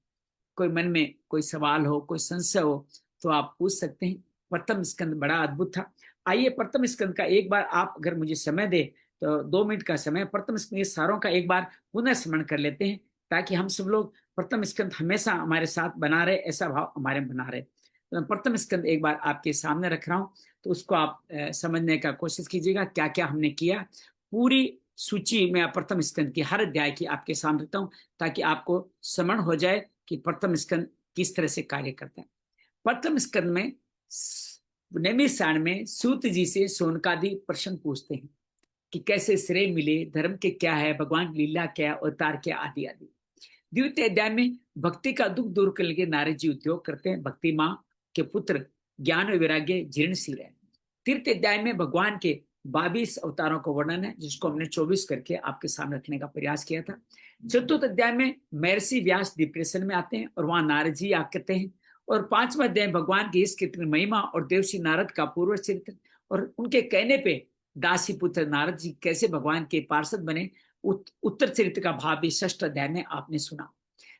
Speaker 1: कोई मन में कोई सवाल हो, कोई संशय हो, तो आप पूछ सकते हैं। प्रथम स्कंद बड़ा अद्भुत था। आइए प्रथम स्कंद का एक बार आप अगर मुझे समय दे तो 2 मिनट का समय प्रथम स्कंद सारों का एक बार पुनः स्मरण कर लेते हैं, ताकि हम सब लोग प्रथम स्कंद हमेशा हमारे साथ बना रहे, ऐसा भाव हमारे में बना रहे। तो प्रथम स्कंद एक बार आपके सामने रख रहा हूँ, तो उसको आप समझने का कोशिश कीजिएगा क्या क्या हमने किया। पूरी सूची में प्रथम स्कंद की हर अध्याय की आपके सामने रखता हूँ, ताकि आपको स्मरण हो जाए कि प्रथम स्कंद किस तरह से कार्य करता है। प्रथम स्कंद में नैमिषारण्य में सूत जी से शौनकादि प्रश्न पूछते हैं कि कैसे श्रेय मिले, धर्म के क्या है, भगवान लीला क्या, अवतार क्या, आदि आदि। द्वितीय अध्याय में भक्ति का दुख दूर करने के नारद जी उद्योग करते हैं, भक्ति माँ के पुत्र ज्ञान और वैराग्य जीर्णशील है। तृतीय अध्याय में भगवान के 22 अवतारों का वर्णन है, जिसको हमने 24 करके आपके सामने रखने का प्रयास किया था। चतुर्थ अध्याय में महर्षि व्यास डिप्रेशन में आते हैं और वहां नारद जी आते हैं। और 5वां अध्याय भगवान की इस कीर्तन महिमा और देवसी नारद का पूर्व चरित्र, और उनके कहने पे दासी पुत्र नारद जी कैसे भगवान के पार्षद बने, उत्तर चरित्र का भाव भी 6ठ अध्याय में आपने सुना।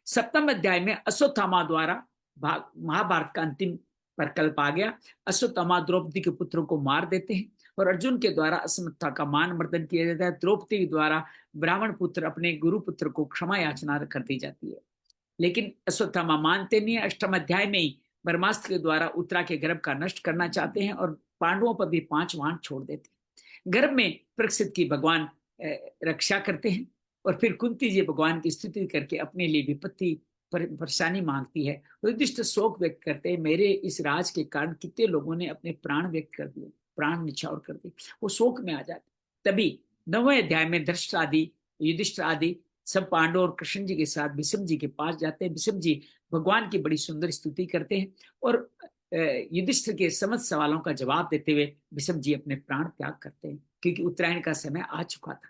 Speaker 1: 7वें अध्याय में अश्वत्थामा द्वारा महाभारत का अंतिम प्रकल्प आ गया। अश्वत्थामा द्रौपदी के पुत्रों को मार देते हैं, और अर्जुन के द्वारा असमर्था का मान मर्दन किया जाता है। द्रौपदी के द्वारा ब्राह्मण पुत्र अपने गुरु पुत्र को क्षमा याचना कर दी जाती है, लेकिन अश्वत्थामा मानते नहीं है। 8वें अध्याय में ही ब्रह्मास्त्र के द्वारा उत्तरा के गर्भ का नष्ट करना चाहते हैं, और पांडवों पर भी 5 वाण छोड़ देते हैं। गर्भ में परीक्षित की भगवान रक्षा करते हैं, और फिर कुंती जी भगवान की स्तुति करके अपने लिए विपत्ति परेशानी मांगती है। युधिष्ठिर शोक व्यक्त करते हैं, मेरे इस राज के कारण कितने लोगों ने अपने प्राण व्यक्त कर दिए, प्राण निछावर कर दिए, वो शोक में आ जाते। तभी 9वें अध्याय में धृष्ट आदि, युधिष्ठिर आदि सब पांडव और कृष्ण जी के साथ भीष्म जी के पास जाते हैं। भीष्म जी भगवान की बड़ी सुंदर स्तुति करते हैं, और युधिष्ठिर के समस्त सवालों का जवाब देते हुए भीष्म जी अपने प्राण त्याग करते हैं, क्योंकि उत्तरायण का समय आ चुका था।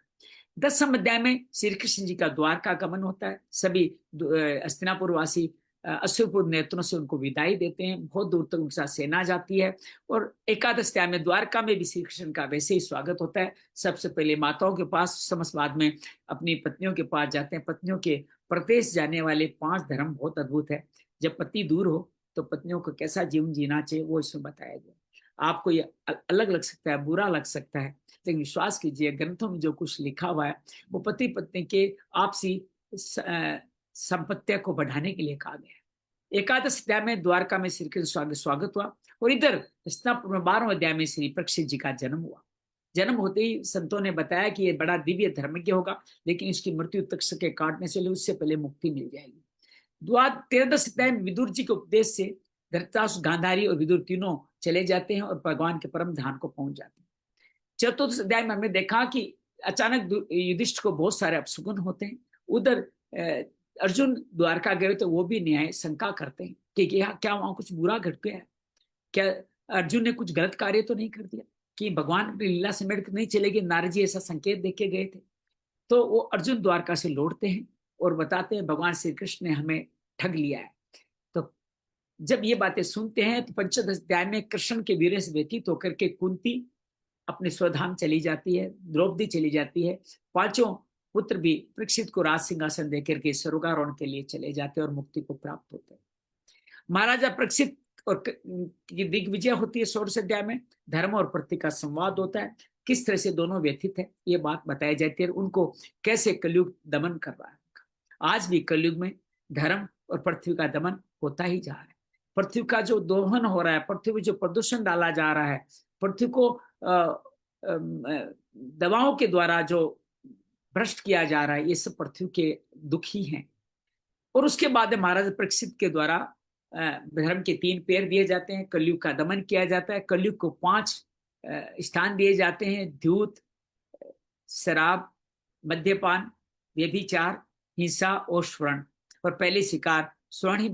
Speaker 1: 10वें अध्याय में श्री कृष्ण जी का द्वारका गमन होता है। सभी हस्तिनापुर वासी अश्वपुर नेत्रों से उनको विदाई देते हैं, बहुत दूर तक उनके साथ सेना जाती है। और एकादश अध्याय में द्वारका में भी श्री कृष्ण का वैसे ही स्वागत होता है। सबसे पहले माताओं के पास, समस्त बाद में अपनी पत्नियों के पास जाते हैं। पत्नियों के प्रदेश जाने वाले 5 धर्म बहुत अद्भुत है। जब पति दूर हो तो पत्नियों को कैसा जीवन जीना चाहिए वो इसमें बताया गया। आपको ये अलग लग सकता है, बुरा लग सकता है, लेकिन विश्वास कीजिए ग्रंथों में जो कुछ लिखा हुआ है वो पति पत्नी के आपसी संपत्तियों को बढ़ाने के लिए कहा गया है। एकादश अध्याय में द्वारका में श्री कृष्ण स्वागत हुआ, और इधर 12वें अध्याय में श्री परीक्षित जी का जन्म हुआ। जन्म होते ही संतों ने बताया कि ये बड़ा दिव्य धर्मज्ञ होगा, लेकिन इसकी मृत्यु तक के काटने से उससे पहले मुक्ति मिल जाएगी। 13 अध्याय में विदुर जी के उपदेश से धृतराष्ट्र, गांधारी और विदुर तीनों चले जाते हैं और भगवान के परम ध्यान को पहुंच जाते हैं। चतुर्थ अध्याय में हमने देखा कि अचानक युधिष्ठिर को बहुत सारे अपशकुन होते हैं। उधर अर्जुन द्वारका गए तो वो भी न्याय शंका करते हैं कि क्या वहां कुछ बुरा घट गया है, क्या अर्जुन ने कुछ गलत कार्य तो नहीं कर दिया, कि भगवान अपनी लीला समेट कर नहीं चलेगी। नारद जी ऐसा संकेत देख के गए थे। तो वो अर्जुन द्वारका से लौटते हैं और बताते हैं भगवान श्री कृष्ण ने हमें ठग लिया है। तो जब ये बातें सुनते हैं तो पंचदश अध्याय में कृष्ण के वीर से व्यतीत होकर के कुंती अपने स्वधाम चली जाती है, द्रौपदी चली जाती है, 5 पुत्र भी परीक्षित को राज सिंहासन देकर के स्वर्गारोहण के लिए चले जाते हैं और मुक्ति को प्राप्त होते हैं। महाराजा परीक्षित और दिग्विजय होती है 16 अध्याय में। धर्म और प्रति का संवाद होता है, किस तरह से दोनों व्यथित है ये बात बताई जाती है, उनको कैसे कलयुग दमन कर रहा है। आज भी कलयुग में धर्म और पृथ्वी का दमन होता ही जा रहा है। पृथ्वी का जो दोहन हो रहा है, पृथ्वी में जो प्रदूषण डाला जा रहा है, पृथ्वी को दवाओं के द्वारा जो भ्रष्ट किया जा रहा है, ये सब पृथ्वी के दुख ही हैं। और उसके बाद महाराज परीक्षित के द्वारा धर्म के 3 पैर दिए जाते हैं, कलयुग का दमन किया जाता है, कलयुग को 5 स्थान दिए जाते हैं, द्यूत, शराब, मद्यपान, व्यभिचार, हिंसा और स्वर्ण। और पहले शिकार स्वर्ण ही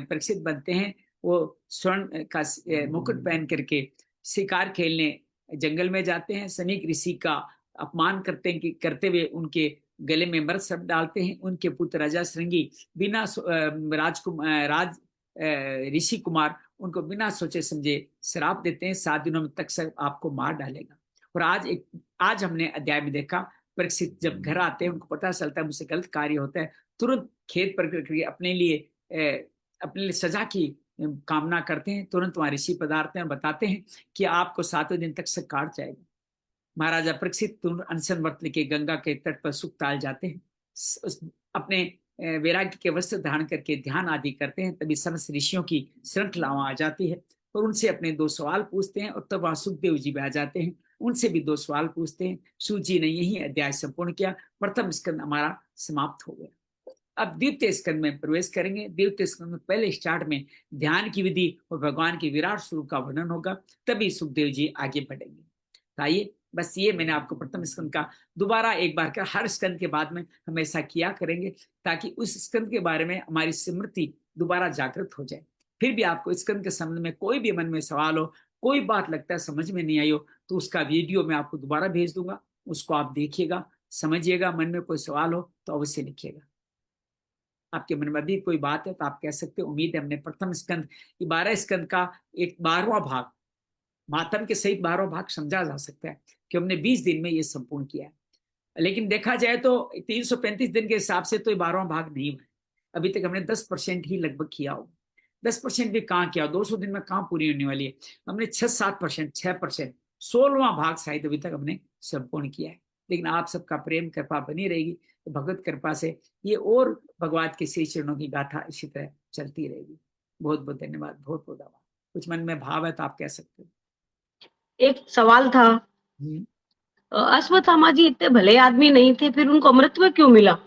Speaker 1: परीक्षित बनते हैं। वो स्वर्ण का मुकुट पहन करके शिकार खेलने जंगल में जाते हैं, सनीक ऋषि का अपमान करते हुए उनके गले में मृत सर्प डालते हैं। उनके पुत्र राजा श्रृंगी बिना राज ऋषि कुमार उनको बिना सोचे समझे श्राप देते हैं, 7 दिनों में तक सर्प आपको मार डालेगा। और आज हमने अध्याय में देखा, परीक्षित जब घर आते हैं उनको पता चलता है मुझसे गलत कार्य होता है, तुरंत खेत पर करके अपने लिए सजा की कामना करते हैं। तुरंत वहां ऋषि पधारते हैं और बताते हैं कि आपको 7वें दिन तक से काट जाएगा। महाराजा परीक्षित तुरंत अनशन व्रत लेके गंगा के तट पर सुख ताल जाते हैं, अपने वैराग्य के वस्त्र धारण करके ध्यान आदि करते हैं। तभी समस्त ऋषियों की श्रृंखला वहां आ जाती है और उनसे अपने 2 सवाल पूछते हैं। और तब वहां सुखदेव जी भी आ जाते हैं, उनसे भी 2 सवाल पूछते हैं। सूत जी ने यही अध्याय संपूर्ण किया। प्रथम स्कंद हमारा समाप्त हो गया। अब द्वितीय स्कंद में प्रवेश करेंगे। द्वितीय स्कंद में पहले स्टार्ट में ध्यान की विधि और भगवान के विराट स्वरूप का वर्णन होगा, तभी सुखदेव जी आगे बढ़ेंगे। आइए, बस ये मैंने आपको प्रथम स्कंद का दोबारा एक बार कर, हर स्कंद के बाद में हमेशा किया करेंगे, ताकि उस स्कंद के बारे में हमारी स्मृति दोबारा जागृत हो जाए। फिर भी आपको स्कंद के संबंध में कोई भी मन में सवाल हो, कोई बात लगता है समझ में नहीं आई हो, तो उसका वीडियो मैं आपको दोबारा भेज दूंगा, उसको आप देखिएगा, समझिएगा। मन में कोई सवाल हो तो अवश्य लिखिएगा। आपके मन में भी कोई बात है तो आप कह सकते हैं। उम्मीद है हमने प्रथम स्कंद 12 स्कंद का एक 12वां भाग, मातम के सहित 12वां भाग समझा जा सकता है कि हमने 20 दिन में ये संपूर्ण किया है। लेकिन देखा जाए तो 335 दिन के हिसाब से तो ये 12वां भाग नहीं हुआ है। अभी तक हमने 10% ही लगभग किया होगा। 10% भी कहाँ किया, 200 दिन में कहाँ पूरी होने वाली है। हमने 6-7%, 6%, 16वां भाग शायद अभी तक हमने संपूर्ण किया है। लेकिन आप सबका प्रेम कृपा बनी रहेगी तो भगवत कृपा से ये और भगवान के श्री चरणों की गाथा इसी तरह चलती रहेगी। बहुत बहुत धन्यवाद, बहुत बहुत आभार। कुछ मन में भाव है तो आप कह सकते हो।
Speaker 3: एक सवाल था, अश्वत्थामा जी इतने भले आदमी नहीं थे, फिर उनको अमृतत्व क्यों मिला?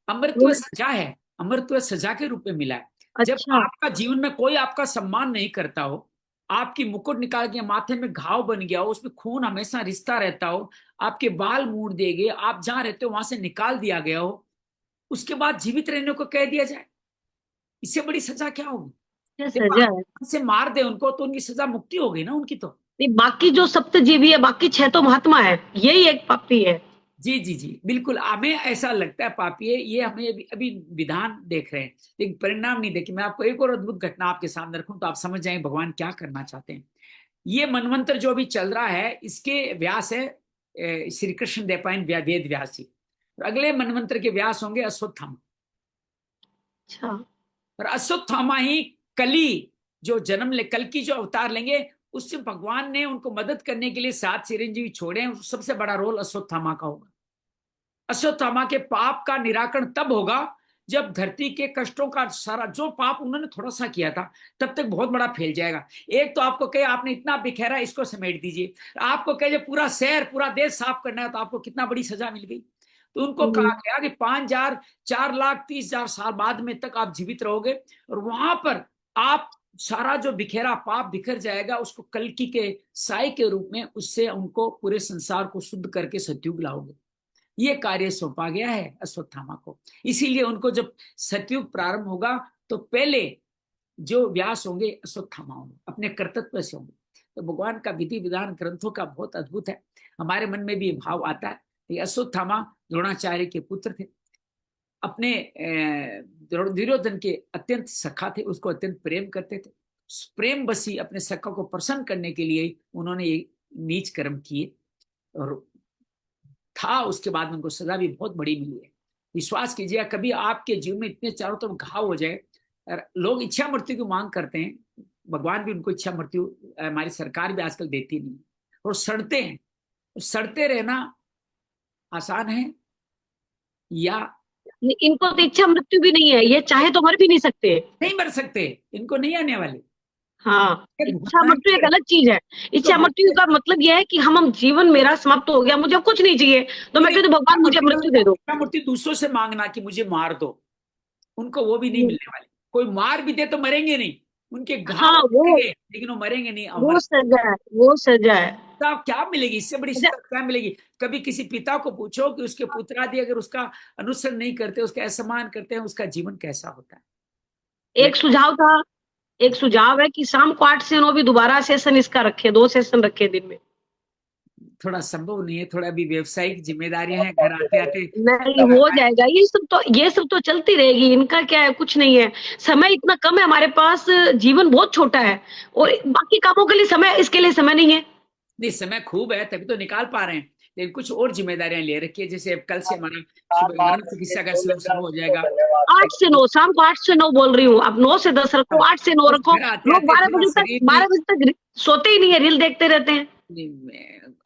Speaker 1: अमृतत्व सजा है, अमृतत्व सजा के रूप में मिला है। जब
Speaker 3: अच्छा,
Speaker 1: आपका जीवन में कोई आपका सम्मान नहीं करता हो, आपकी मुकुट निकाल के माथे में घाव बन गया हो, उसमें खून हमेशा रिश्ता रहता हो, आपके बाल मूड़ दिए गए, आप जहां रहते हो वहां से निकाल दिया गया हो, उसके बाद जीवित रहने को कह दिया जाए, इससे बड़ी सजा क्या होगी?
Speaker 3: क्या
Speaker 1: देखो,
Speaker 3: सजा है?
Speaker 1: आप से मार दे उनको तो उनकी सजा मुक्ति हो गई ना उनकी तो।
Speaker 3: नहीं, बाकी जो सप्तजीवी है, बाकी 6 तो महात्मा है, यही एक पापी है।
Speaker 1: जी जी जी, बिल्कुल। हमें ऐसा लगता है पापी है, ये हमें अभी विधान देख रहे हैं, लेकिन परिणाम नहीं देखे। मैं आपको एक और अद्भुत घटना आपके सामने रखूं तो आप समझ जाएं भगवान क्या करना चाहते हैं। ये मनवंतर जो अभी चल रहा है, इसके व्यास है श्री कृष्ण देवपायन वेद व्यास जी। और अगले मनवंतर के व्यास होंगे अश्वत्थामा।
Speaker 3: अच्छा,
Speaker 1: और अश्वत्थामा ही कली जो जन्म ले, कल की जो अवतार लेंगे, उससे भगवान ने उनको मदद करने के लिए 7 चिरंजीवी छोड़े हैं। सबसे बड़ा रोल अश्वत्थामा का होगा। अश्वत्थामा के पाप का निराकरण तब होगा जब धरती के कष्टों का सारा जो पाप उन्होंने थोड़ा सा किया था, तब तक बहुत बड़ा फैल जाएगा। एक तो आपको कहे आपने इतना बिखेरा, इसको समेट दीजिए। आपको कहे पूरा शहर पूरा देश साफ करना है, तो आपको कितना बड़ी सजा मिल गई। तो उनको कहा गया कि 5,000 4,30,000 साल बाद में तक आप जीवित रहोगे, और वहां पर आप सारा जो बिखेरा पाप बिखर जाएगा, उसको कल्कि के साई के रूप में उससे उनको पूरे संसार को शुद्ध करके सतयुग लाओगे। ये कार्य सौंपा गया है अश्वत्थामा को। इसीलिए उनको जब सतयुग प्रारंभ होगा तो पहले जो व्यास होंगे अश्वत्थामा होंगे, अपने कर्तव्य से होंगे। तो भगवान का विधि विधान ग्रंथों का बहुत अद्भुत है। हमारे मन में भी भाव आता है। ये अश्वत्थामा द्रोणाचार्य के पुत्र थे, अपने दुर्योधन के अत्यंत सखा थे, उसको अत्यंत प्रेम करते थे। प्रेम बसी अपने सखा को प्रसन्न करने के लिए उन्होंने ये नीच कर्म किए, और था उसके बाद में उनको सजा भी बहुत बड़ी मिली है। विश्वास कीजिए, कभी आपके जीवन में इतने चारों तरफ घाव हो जाए, लोग इच्छा मृत्यु की मांग करते हैं, भगवान भी उनको इच्छा मृत्यु, हमारी सरकार भी आजकल देती नहीं, और सड़ते हैं। सड़ते रहना आसान है या
Speaker 3: इनको तो इच्छा मृत्यु भी नहीं है, ये चाहे तो मर भी नहीं सकते।
Speaker 1: नहीं मर सकते, इनको नहीं आने वाले।
Speaker 3: हाँ,
Speaker 1: ये
Speaker 3: इच्छा
Speaker 1: भुगतना ही
Speaker 3: मृत्यु एक
Speaker 1: पड़ेगा।
Speaker 3: अलग चीज है।
Speaker 1: इनको
Speaker 3: इच्छा मृत्यु का मतलब यह है कि हम जीवन मेरा समाप्त हो गया, मुझे अब कुछ नहीं चाहिए, तो मैं
Speaker 1: नहीं,
Speaker 3: कहती हूँ भगवान मुझे मृत्यु दे दो।
Speaker 1: मूर्ति दूसरों से मांगना कि मुझे मार दो, उनको वो भी नहीं मिलने वाले। कोई मार भी दे तो मरेंगे नहीं, उनके घाव
Speaker 3: हाँ,
Speaker 1: लगेंगे लेकिन वो मरेंगे नहीं, अमर।
Speaker 3: वो सजा है, वो सजा है।
Speaker 1: तो क्या मिलेगी इससे बड़ी
Speaker 3: अच्छा,
Speaker 1: सजा क्या मिलेगी? कभी किसी पिता को पूछो कि उसके पुत्र आदि अगर उसका अनुसरण नहीं करते, उसका असम्मान करते हैं, उसका जीवन कैसा होता है।
Speaker 3: एक सुझाव था, एक सुझाव है कि शाम को 8 से 9 भी दोबारा सेशन इसका रखे, 2 सेशन रखे दिन में।
Speaker 1: थोड़ा संभव नहीं है, थोड़ा भी व्यवसायिक जिम्मेदारियां हैं, घर आते आते।
Speaker 3: नहीं, हो जाएगा, ये सब तो चलती रहेगी, इनका क्या है, कुछ नहीं है। समय इतना कम है हमारे पास, जीवन बहुत छोटा है और बाकी कामों के लिए समय, इसके लिए समय नहीं है।
Speaker 1: नहीं, समय खूब है तभी तो निकाल पा रहे हैं, लेकिन कुछ और जिम्मेदारियां ले रखी है। जैसे अब कल से हमारा सुबह मरण चिकित्सा का शुरू हो जाएगा।
Speaker 3: 8 से 9, शाम को 8 से 9 बोल रही हूँ, अब 9 से 10 रखो, 8 से 9
Speaker 1: तो
Speaker 3: रखो।
Speaker 1: घर आते
Speaker 3: लोग
Speaker 1: आते
Speaker 3: 12
Speaker 1: थोड़ा
Speaker 3: बजे तक,
Speaker 1: शरीर भी
Speaker 3: 12 बजे तक सोते ही नहीं है, रील देखते रहते हैं।
Speaker 1: नहीं,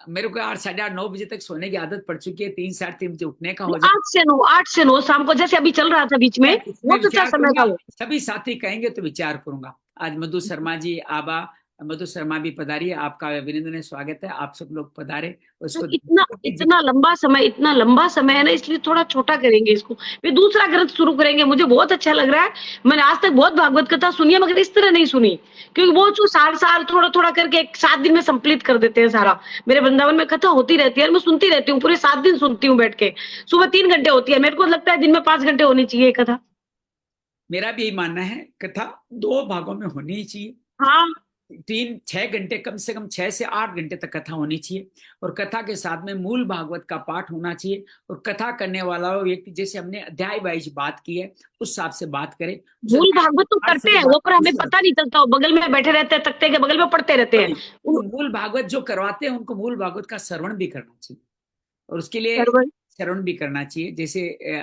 Speaker 1: मेरे को 8, 8:30, 9 बजे तक सोने की आदत पड़ चुकी है, 3, 3:30 बजे उठने का हो जाए।
Speaker 3: 8 से 9, 8 से 9 शाम को, जैसे अभी चल रहा था बीच में,
Speaker 1: इसमें
Speaker 3: बहुत अच्छा
Speaker 1: विचार
Speaker 3: समय था
Speaker 1: करूंगा,
Speaker 3: वो।
Speaker 1: सभी साथी कहेंगे तो विचार करूंगा। आज मधु शर्मा जी, आबा मधु शर्मा भी पधारी है, आपका अभिनंदन है, स्वागत है, आप सब लोग पधारे और
Speaker 3: तो
Speaker 1: इसको
Speaker 3: इतना इतना लंबा समय, इतना लंबा समय है ना, इसलिए थोड़ा छोटा करेंगे इसको। फिर दूसरा ग्रंथ शुरू करेंगे, मुझे बहुत अच्छा लग रहा है। मैंने आज तक बहुत भागवत कथा सुनी है, मगर इस तरह नहीं सुनी, क्योंकि वो जो साल साल थोड़ा थोड़ा करके 7 दिन में संपलित कर देते हैं सारा। मेरे वृंदावन में कथा होती रहती है और मैं सुनती रहती हूँ, पूरे 7 दिन सुनती हूँ बैठ के। सुबह 3 घंटे होती है, मेरे को लगता है दिन में 5 घंटे होनी चाहिए कथा।
Speaker 1: मेरा भी यही मानना है, कथा 2 भागों में होनी ही चाहिए।
Speaker 3: हाँ,
Speaker 1: 3-6 घंटे, कम से कम 6 से 8 घंटे तक कथा होनी चाहिए, और कथा के साथ में मूल भागवत का पाठ होना चाहिए। और कथा करने वाला व्यक्ति, जैसे हमने अध्याय वाइज बात की है, उस हिसाब से बात करे। उस
Speaker 3: मूल
Speaker 1: अध्याय
Speaker 3: भागवत तो
Speaker 1: पाठ से
Speaker 3: करते
Speaker 1: जो
Speaker 3: हैं
Speaker 1: बात
Speaker 3: वो, पर हमें
Speaker 1: दूसरी
Speaker 3: पता नहीं चलता, वो बगल में बैठे रहते हैं, तख्ते के बगल में पढ़ते रहते हैं।
Speaker 1: तो मूल भागवत जो करवाते हैं उनको मूल भागवत का श्रवण भी करना चाहिए, और उसके लिए
Speaker 3: सर्वर
Speaker 1: श्रवण भी करना चाहिए। जैसे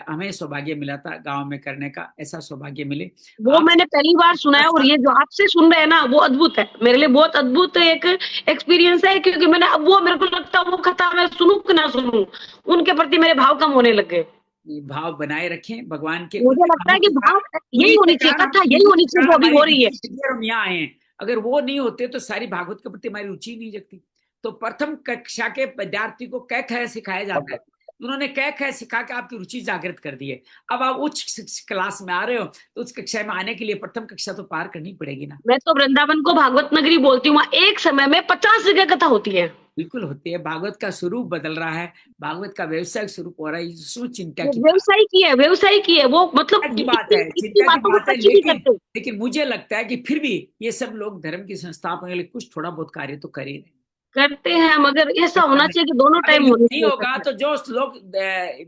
Speaker 1: हमें सौभाग्य मिला था गांव में करने का, ऐसा सौभाग्य मिले
Speaker 3: वो
Speaker 1: आप।
Speaker 3: मैंने पहली बार सुना है, और ये जो आपसे सुन रहे हैं ना, वो अद्भुत है, मेरे लिए बहुत अद्भुत एक एक्सपीरियंस है, क्योंकि मैंने अब वो, मेरे को लगता है वो कथा मैं सुनूं कि ना सुनूं, उनके प्रति मेरे भाव कम होने लग गए।
Speaker 1: भाव बनाए रखें भगवान के,
Speaker 3: मुझे
Speaker 1: उनके
Speaker 3: लगता
Speaker 1: नामों
Speaker 3: है कि
Speaker 1: के
Speaker 3: भाव
Speaker 1: कारण,
Speaker 3: यही
Speaker 1: उन्हीं के
Speaker 3: होनी चाहिए,
Speaker 1: कारण
Speaker 3: कथा यही होनी चाहिए जो अभी
Speaker 1: हमारी
Speaker 3: हो रही है।
Speaker 1: हम यहाँ आए हैं। अगर वो नहीं होते तो सारी भागवत के प्रति हमारी रुचि नहीं जगती। तो प्रथम कक्षा के विद्यार्थी को कै ख सिखाया जाता है, उन्होंने कै ख सिखा के आपकी रुचि जागृत कर दी है। अब आप उच्च क्लास में आ रहे हो, तो उस कक्षा में आने के लिए प्रथम कक्षा तो पार करनी पड़ेगी ना।
Speaker 3: मैं तो वृंदावन को भागवत नगरी बोलती हूँ, वहां एक समय में 50 जगह कथा होती है।
Speaker 1: बिल्कुल होती है, भागवत का स्वरूप बदल रहा है, भागवत का व्यवसायिक स्वरूप हो रहा है। चिंता
Speaker 3: वो
Speaker 1: की बात,
Speaker 3: व्यवसाय की है, व्यवसाय की है वो, मतलब
Speaker 1: चिंता की बात
Speaker 3: इतनी
Speaker 1: है,
Speaker 3: इतनी
Speaker 1: चिंता की
Speaker 3: बातों को
Speaker 1: बात है,
Speaker 3: टच ही नहीं
Speaker 1: लेकिन
Speaker 3: करते।
Speaker 1: लेकिन मुझे लगता है कि फिर भी ये सब लोग धर्म की संस्थापना के लिए कुछ थोड़ा बहुत कार्य तो कर ही रहे हैं।
Speaker 3: करते हैं, मगर ऐसा होना चाहिए कि दोनों
Speaker 1: अगर
Speaker 3: टाइम
Speaker 1: युद्ध
Speaker 3: होनी
Speaker 1: नहीं
Speaker 3: चाहिए
Speaker 1: होगा
Speaker 3: कथा।
Speaker 1: तो जो लोग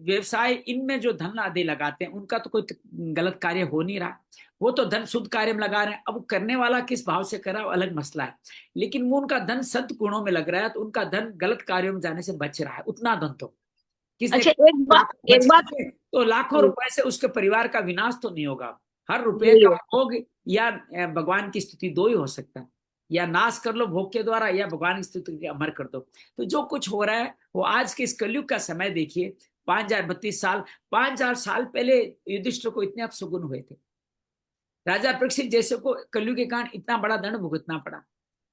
Speaker 1: व्यवसाय इनमें जो धन आदि लगाते हैं, उनका तो कोई गलत कार्य हो नहीं रहा। वो तो धन शुद्ध कार्य में लगा रहे हैं। अब वो करने वाला किस भाव से कर रहा है वो अलग मसला है, लेकिन वो उनका धन सद्गुणों में लग रहा है, तो उनका धन गलत कार्यों में जाने से बच रहा है। उतना धन तो किसने,
Speaker 3: अच्छा,
Speaker 1: लाखों
Speaker 3: एक
Speaker 1: बच
Speaker 3: बात
Speaker 1: करके, तो लाखों रुपए से उसके परिवार का विनाश तो नहीं होगा। हर रुपए
Speaker 3: नहीं
Speaker 1: का
Speaker 3: हो,
Speaker 1: भोग या भगवान की स्तुति, दो ही हो सकता है, या नाश कर लो भोग के द्वारा, या भगवान की स्तुति के अमर कर दो। तो जो कुछ हो रहा है वो आज के इस कलयुग का समय देखिए। 5032 साल, 5000 साल पहले युधिष्ठिर को इतने अपशगुन हुए थे, राजा परीक्षित जैसे को कलयुग के कारण इतना बड़ा दंड भुगतना पड़ा।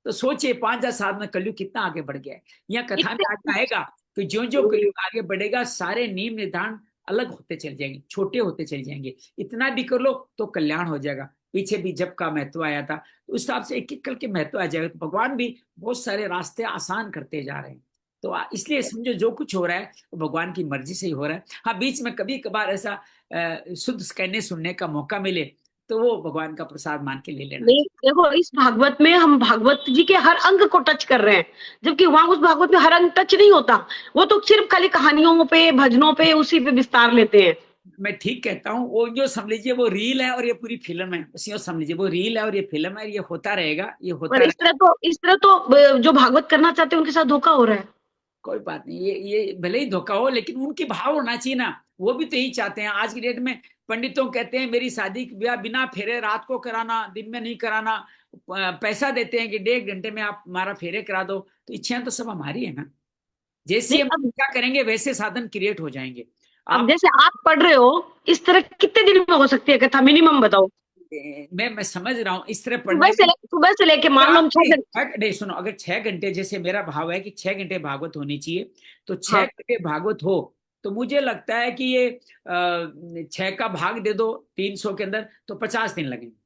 Speaker 1: तो सोचिए 5000 साल में कलयुग कितना आगे बढ़ गया है। यहाँ कथा में
Speaker 3: इतने
Speaker 1: आज आएगा कि ज्यो ज्यो कलयुग आगे बढ़ेगा, सारे नियम निर्धारण अलग होते चले जाएंगे, छोटे होते चले जाएंगे। इतना भी कर लो तो कल्याण हो जाएगा। पीछे भी जप का महत्व आया था, तो उस हिसाब से एक एक करके महत्व आ जाएगा। तो भगवान भी बहुत सारे रास्ते आसान करते जा रहे हैं। तो इसलिए समझो जो कुछ हो रहा है वो भगवान की मर्जी से ही हो रहा है। हाँ, बीच में कभी कभार ऐसा शुद्ध कहने सुनने का मौका मिले तो वो भगवान का प्रसाद मान के ले लेना
Speaker 3: नहीं,
Speaker 1: चाहिए।
Speaker 3: देखो इस भागवत में हम भागवत जी के हर अंग को टच कर रहे हैं, जबकि वहां उस भागवत में हर अंग टच नहीं होता। वो तो सिर्फ खाली कहानियों पे, भजनों पे, उसी पे विस्तार लेते हैं।
Speaker 1: मैं ठीक कहता हूँ, वो जो समझ लीजिए वो रील है और ये पूरी फिल्म है, बस यूँ समझ लीजिए वो रील है और ये फिल्म है, ये होता रहेगा, ये होता
Speaker 3: पर
Speaker 1: रहेगा।
Speaker 3: इस तरह तो जो भागवत करना चाहते हैं उनके साथ धोखा हो रहा है।
Speaker 1: कोई बात नहीं, ये भले ही धोखा हो, लेकिन उनकी भाव होना चाहिए ना। वो भी तो यही चाहते हैं आज की डेट में। पंडितों कहते हैं मेरी शादी ब्याह बिना फेरे रात को कराना, दिन में नहीं कराना। पैसा देते हैं कि 1.5 घंटे में आप हमारा फेरे करा दो। तो इच्छाएं तो सब हमारी है ना, जैसे
Speaker 3: नहीं,
Speaker 1: हम
Speaker 3: अब
Speaker 1: इच्छा करेंगे वैसे साधन क्रिएट हो जाएंगे।
Speaker 3: अब जैसे आप पढ़ रहे हो, इस तरह कितने दिन में हो सकती है कथा, मिनिमम बताओ।
Speaker 1: मैं समझ रहा हूँ इस तरह पढ़ने
Speaker 3: सुबह से लेके मान लो हम 6 घंटे।
Speaker 1: नहीं सुनो, अगर 6 घंटे, जैसे मेरा भाव है कि 6 घंटे भागवत होनी चाहिए, तो 6 घंटे
Speaker 3: हाँ
Speaker 1: भागवत हो, तो मुझे लगता है कि ये 6 का भाग दे दो 300 के अंदर, तो 50 दिन लगेंगे।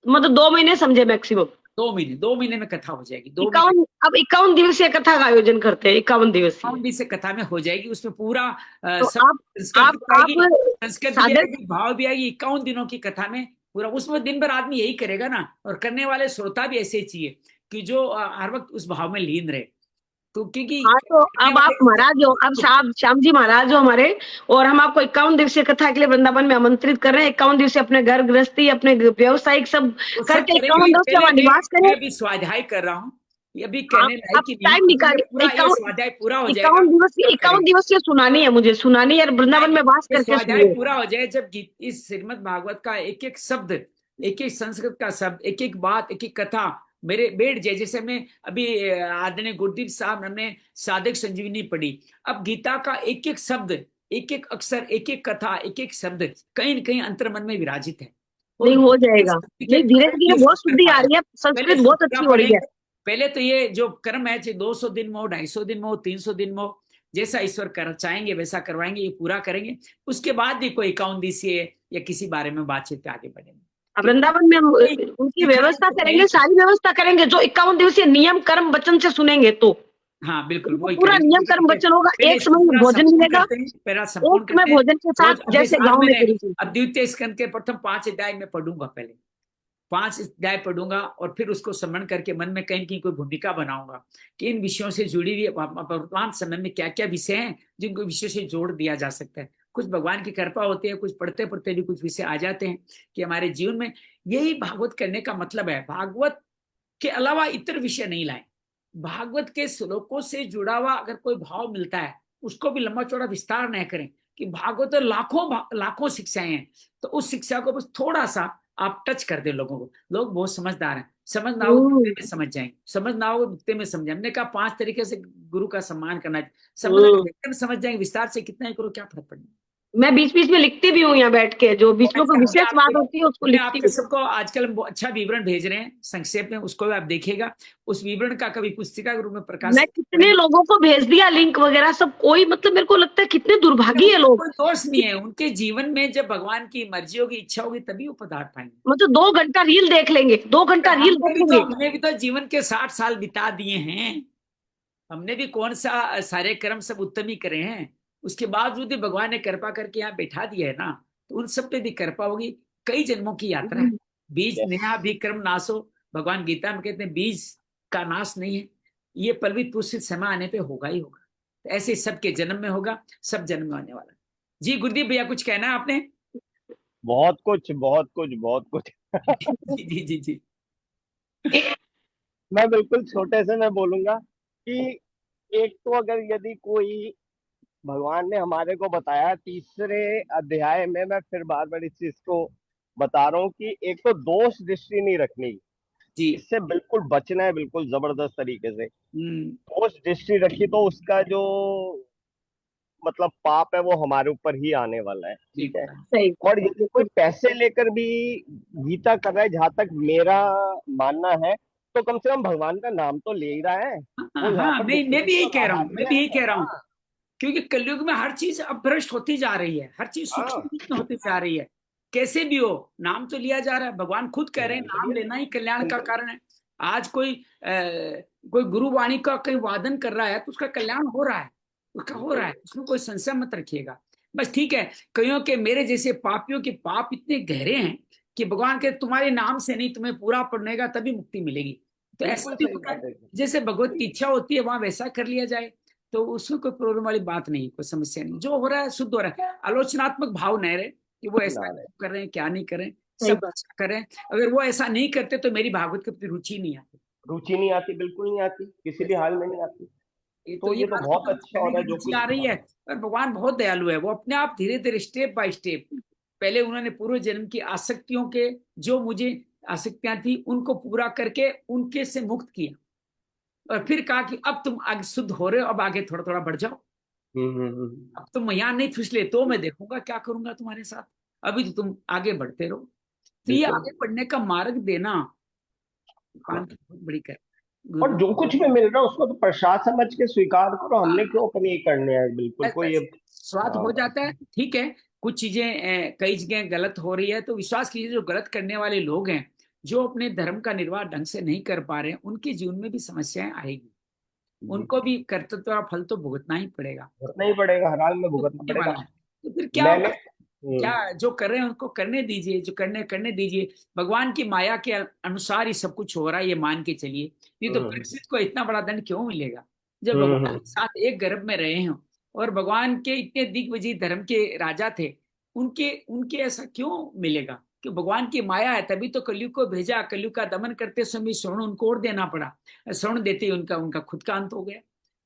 Speaker 3: मतलब 2 महीने समझे मैक्सिमम।
Speaker 1: 2 महीने में कथा हो जाएगी।
Speaker 3: 51, अब 51 दिवसीय कथा का आयोजन करते हैं, 51 दिवसीय।
Speaker 1: 51 दिन से कथा में हो जाएगी, उसमें पूरा
Speaker 3: तो
Speaker 1: सब
Speaker 3: आप
Speaker 1: संस्कृत भी
Speaker 3: आप
Speaker 1: आएगी, संस्कृत भी
Speaker 3: साधक,
Speaker 1: आएगी, भाव भी आएगी। 51 दिनों की कथा में पूरा, उसमें दिन भर आदमी यही करेगा ना, और करने वाले श्रोता भी ऐसे ही चाहिए कि जो हर वक्त उस भाव में लीन रहे। तो क्योंकि
Speaker 3: हाँ तो
Speaker 1: करने
Speaker 3: अब आप महाराज हो, अब
Speaker 1: वाले
Speaker 3: श्याम जी महाराज हो हमारे, और हम आपको 51 दिवसीय कथा के लिए वृंदावन में आमंत्रित कर रहे हैं। 51 दिवसीय अपने घर गृहस्थी, अपने व्यावसायिक सब
Speaker 1: वो सब
Speaker 3: करके
Speaker 1: करेंगे।
Speaker 3: 51 दिवसीय वहां निवास करें।
Speaker 1: मैं भी स्वाध्याय कर रहा हूँ, ये भी
Speaker 3: आप
Speaker 1: कहने लायक
Speaker 3: आप
Speaker 1: ही नहीं,
Speaker 3: टाइम निकालिए।
Speaker 1: पूरा ये
Speaker 3: 51
Speaker 1: स्वाध्याय पूरा हो जाएगा
Speaker 3: 51 दिवसीय,
Speaker 1: तब
Speaker 3: 51
Speaker 1: करेंगे।
Speaker 3: दिवसीय सुनानी है मुझे, सुनानी है, वृंदावन में वास
Speaker 1: ये
Speaker 3: करके
Speaker 1: स्वाध्याय
Speaker 3: सुनिए।
Speaker 1: पूरा हो जाए, जब इस श्रीमद् भागवत का एक एक शब्द, एक एक संस्कृत का शब्द, एक एक बात, एक एक कथा मेरे बैठ जाए। जैसे मैं अभी आदरणीय गुरुदीप साहब, हमने साधक संजीवनी पढ़ी, अब गीता का एक एक शब्द, एक एक अक्षर, एक एक कथा, एक एक शब्द कहीं न कहीं अंतर मन में विराजित है।
Speaker 3: नहीं हो जाएगा, नहीं धीरे धीरे बहुत शुद्धि आ रही है,
Speaker 1: पहले
Speaker 3: संस्कृत
Speaker 1: इसको
Speaker 3: बहुत
Speaker 1: पूरा
Speaker 3: अच्छी हो रही है।
Speaker 1: पढ़ेंगे। पहले तो ये जो कर्म है, चाहे 200 दिन में हो, 250 दिन में हो, 300 दिन में हो, जैसा ईश्वर कर चाहेंगे वैसा करवाएंगे, ये पूरा करेंगे। उसके बाद भी कोई 51 दिवसीय या किसी बारे में बातचीत पे आगे बढ़ेंगे।
Speaker 3: अब वृंदावन में हम उनकी व्यवस्था करेंगे, सारी व्यवस्था करेंगे, जो 51 दिवसीय नियम कर्म वचन से सुनेंगे तो
Speaker 1: हाँ बिल्कुल
Speaker 3: उनको
Speaker 1: वही
Speaker 3: पूरा नियम कर्म
Speaker 1: करेंगे।
Speaker 3: वचन होगा।
Speaker 1: पहले
Speaker 3: एक
Speaker 1: इसको
Speaker 3: समय
Speaker 1: पूरा
Speaker 3: भोजन
Speaker 1: संपूर्ण
Speaker 3: मिलेगा,
Speaker 1: करते हैं, पहला
Speaker 3: एक
Speaker 1: संपूर्ण
Speaker 3: समय
Speaker 1: करते हैं।
Speaker 3: भोजन के साथ,
Speaker 1: रोज अब
Speaker 3: जैसे
Speaker 1: जैसे आज
Speaker 3: गाँव में
Speaker 1: मैंने,
Speaker 3: करी थी।
Speaker 1: अब द्वितीय स्कंद के प्रथम 5 अध्याय में पढ़ूंगा, पहले 5 अध्याय पढ़ूंगा, और फिर उसको स्मरण करके मन में कहीं कहीं कोई भूमिका बनाऊंगा कि इन विषयों से जुड़ी हुई वर्तमान समय में क्या क्या विषय हैं जिनको विषय से जोड़ दिया जा सकता है। कुछ भगवान की कृपा होती है, कुछ पढ़ते पढ़ते भी कुछ विषय आ जाते हैं कि हमारे जीवन में। यही भागवत करने का मतलब है, भागवत के अलावा इतर विषय नहीं लाए। भागवत के श्लोकों से जुड़ा हुआ अगर कोई भाव मिलता है, उसको भी लंबा चौड़ा विस्तार न करें कि भागवत लाखों लाखों शिक्षाएं हैं, तो उस शिक्षा को बस थोड़ा सा आप टच कर दे लोगों को। लोग बहुत समझदार हैं, समझ ना हो नुक्ते में समझ जाएंगे, समझ ना हो नुक्ते में समझ। हमने कहा 5 तरीके से गुरु का सम्मान करना है, समझ जाएंगे, विस्तार से कितना ही करो क्या फर्क पड़ेगा।
Speaker 3: मैं बीच बीच में लिखती भी हूँ यहाँ बैठ के, जो विषयों को विशेष बात होती है उसको
Speaker 1: मैं
Speaker 3: लिखती
Speaker 1: आपके
Speaker 3: हूँ।
Speaker 1: सबको आजकल हम अच्छा विवरण भेज रहे हैं संक्षेप में, उसको भी आप देखिएगा। उस विवरण का कभी पुस्तिका के रूप में
Speaker 3: मैं
Speaker 1: प्रकाशित
Speaker 3: कितने लोगों को भेज दिया लिंक वगैरह सब, कोई मतलब मेरे को लगता है कितने दुर्भागी है लोग।
Speaker 1: कोई दोष नहीं है उनके जीवन में, जब भगवान की मर्जी होगी, इच्छा होगी, तभी वो पदार्थ पाएंगे।
Speaker 3: मतलब 2 घंटा रील देख लेंगे, 2 घंटा रील देखेंगे।
Speaker 1: हमने भी तो जीवन के 60 साल बिता दिए हैं, हमने भी कौन सा सारे कर्म सब उत्तम ही करे हैं। उसके बावजूद भी भगवान ने कृपा करके यहाँ बैठा दिया है ना, तो उन सब पे भी कृपा होगी। कई जन्मों की यात्रा है। बीज नया भी कर्म नाशो, भगवान गीता में कहते हैं बीज का नाश नहीं है, ये पलवित पुष्पित समय आने पे होगा ही होगा। तो ऐसे सबके जन्म में होगा, सब जन्म में होने वाला। जी गुरुदीप भैया कुछ कहना है आपने?
Speaker 4: बहुत कुछ बहुत कुछ बहुत कुछ।
Speaker 1: जी जी जी जी।
Speaker 4: मैं बिल्कुल छोटे से मैं बोलूंगा कि एक तो अगर यदि कोई, भगवान ने हमारे को बताया 3रे अध्याय में, मैं फिर बार बार इस चीज को बता रहा हूँ कि एक तो दोष दृष्टि नहीं रखनी,
Speaker 1: जी
Speaker 4: इससे बिल्कुल बचना है, बिल्कुल जबरदस्त तरीके से।
Speaker 1: हम्म,
Speaker 4: दोष दृष्टि रखी तो उसका जो मतलब पाप है वो हमारे ऊपर ही आने वाला है, ठीक है।
Speaker 1: बिल्कुल
Speaker 3: सही।
Speaker 4: और यदि कोई पैसे लेकर भी गीता कर रहा है, जहां तक मेरा मानना है, तो कम से कम भगवान का नाम तो ले ही रहा है। वो
Speaker 1: हाँ
Speaker 4: यहाँ
Speaker 1: हाँ,
Speaker 4: पर
Speaker 1: मैं भी यही कह रहा हूँ, मैं भी यही कह रहा हूँ।
Speaker 4: हाँ
Speaker 1: क्योंकि कलयुग में हर चीज अब भ्रष्ट होती जा रही है, हर चीज सूक्ष्म
Speaker 4: हाँ,
Speaker 1: रूप में होती जा रही है। कैसे भी हो, नाम तो लिया जा रहा है। भगवान खुद कह रहे हैं नाम लेना ही कल्याण का कारण है। आज कोई गुरुवाणी का कोई वादन कर रहा है तो उसका कल्याण हो रहा है, उसका हो रहा है, उसमें कोई संशय मत रखिएगा। बस ठीक है, कईयों के मेरे जैसे पापियों के पाप इतने गहरे हैं कि भगवान के तुम्हारे नाम से नहीं, तुम्हें पूरा पढ़नेगा तभी मुक्ति मिलेगी। तो ऐसा
Speaker 4: बिल्कुल
Speaker 1: भी
Speaker 4: सही
Speaker 1: होता
Speaker 4: बात
Speaker 1: है,
Speaker 4: है।
Speaker 1: जैसे भगवत की इच्छा होती है वहां वैसा कर लिया जाए, तो उसमें कोई प्रॉब्लम वाली बात नहीं, कोई समस्या नहीं। जो हो रहा है शुद्ध हो रहा है, आलोचनात्मक भाव नहीं रहे कि वो ऐसा
Speaker 4: ना रहे,
Speaker 1: कर रहे हैं क्या नहीं करें,
Speaker 3: सही
Speaker 1: सब
Speaker 3: बात।
Speaker 1: अच्छा करें। अगर वो ऐसा नहीं करते तो मेरी भागवत के प्रति रुचि नहीं आती।
Speaker 4: रुचि नहीं आती, बिल्कुल नहीं आती, किसी भी हाल में नहीं आती।
Speaker 1: ये तो
Speaker 4: तो
Speaker 1: ये
Speaker 4: ये तो
Speaker 1: बात
Speaker 4: बहुत
Speaker 1: तो
Speaker 4: अच्छा हो
Speaker 1: करने
Speaker 4: रहा
Speaker 1: की
Speaker 4: है जो
Speaker 1: रुचि
Speaker 4: कुछ।
Speaker 1: आ रही है। और भगवान बहुत दयालु है, वो अपने आप धीरे धीरे स्टेप बाय स्टेप, पहले उन्होंने पूर्व जन्म की आसक्तियों के, जो मुझे आसक्तियां थी उनको पूरा करके उनके से मुक्त किया, और फिर कहा कि अब तुम आगे शुद्ध हो रहे हो, अब आगे थोड़ा थोड़ा बढ़ जाओ। अब तुम यहाँ नहीं फिसले तो मैं देखूंगा क्या करूंगा तुम्हारे साथ, अभी तो तुम आगे बढ़ते रहो। तो ये
Speaker 4: बिल्कुल।
Speaker 1: आगे बढ़ने का मार्ग देना कान की बहुत बड़ी कर।
Speaker 4: और जो कुछ भी मिल रहा है उसको तो प्रसाद समझ के स्वीकार करो, हमने क्यों अपनी ये करने हैं, बिल्कुल कोई ये।
Speaker 1: स्वाद हो
Speaker 4: हाँ।
Speaker 1: जाता है, ठीक है। कुछ चीजें कई जगह गलत हो रही है तो विश्वास कीजिए, जो गलत करने वाले लोग हैं, जो अपने धर्म का निर्वाह ढंग से नहीं कर पा रहे हैं, उनके जीवन में भी समस्याएं आएगी।
Speaker 4: जी।
Speaker 1: उनको भी कर्तव्य का फल तो भुगतना ही पड़ेगा।
Speaker 4: भुगतना ही पड़ेगा, हर हाल में
Speaker 1: तो
Speaker 4: भुगतना
Speaker 1: होने
Speaker 4: पड़ेगा।
Speaker 1: वाला है, तो फिर क्या
Speaker 4: मैंने
Speaker 1: होगा? क्या जो कर रहे हैं उनको करने दीजिए, जो करने करने दीजिए। भगवान की माया के अनुसार ही सब कुछ हो रहा है, ये मान के चलिए। नहीं तो
Speaker 4: हम्म
Speaker 1: परीक्षित को इतना बड़ा दंड क्यों मिलेगा, जब भगवान
Speaker 4: हम्म
Speaker 1: के साथ एक गर्भ में रहे हैं। और भगवान के इतने दिग्विजयी धर्म के राजा थे, उनके उनके ऐसा क्यों मिलेगा? कि भगवान की माया है, तभी तो कलयुग को भेजा। कलयुग का दमन करते समय स्वर्ण उनको और देना पड़ा, स्वर्ण देते ही उनका उनका खुद का अंत हो गया।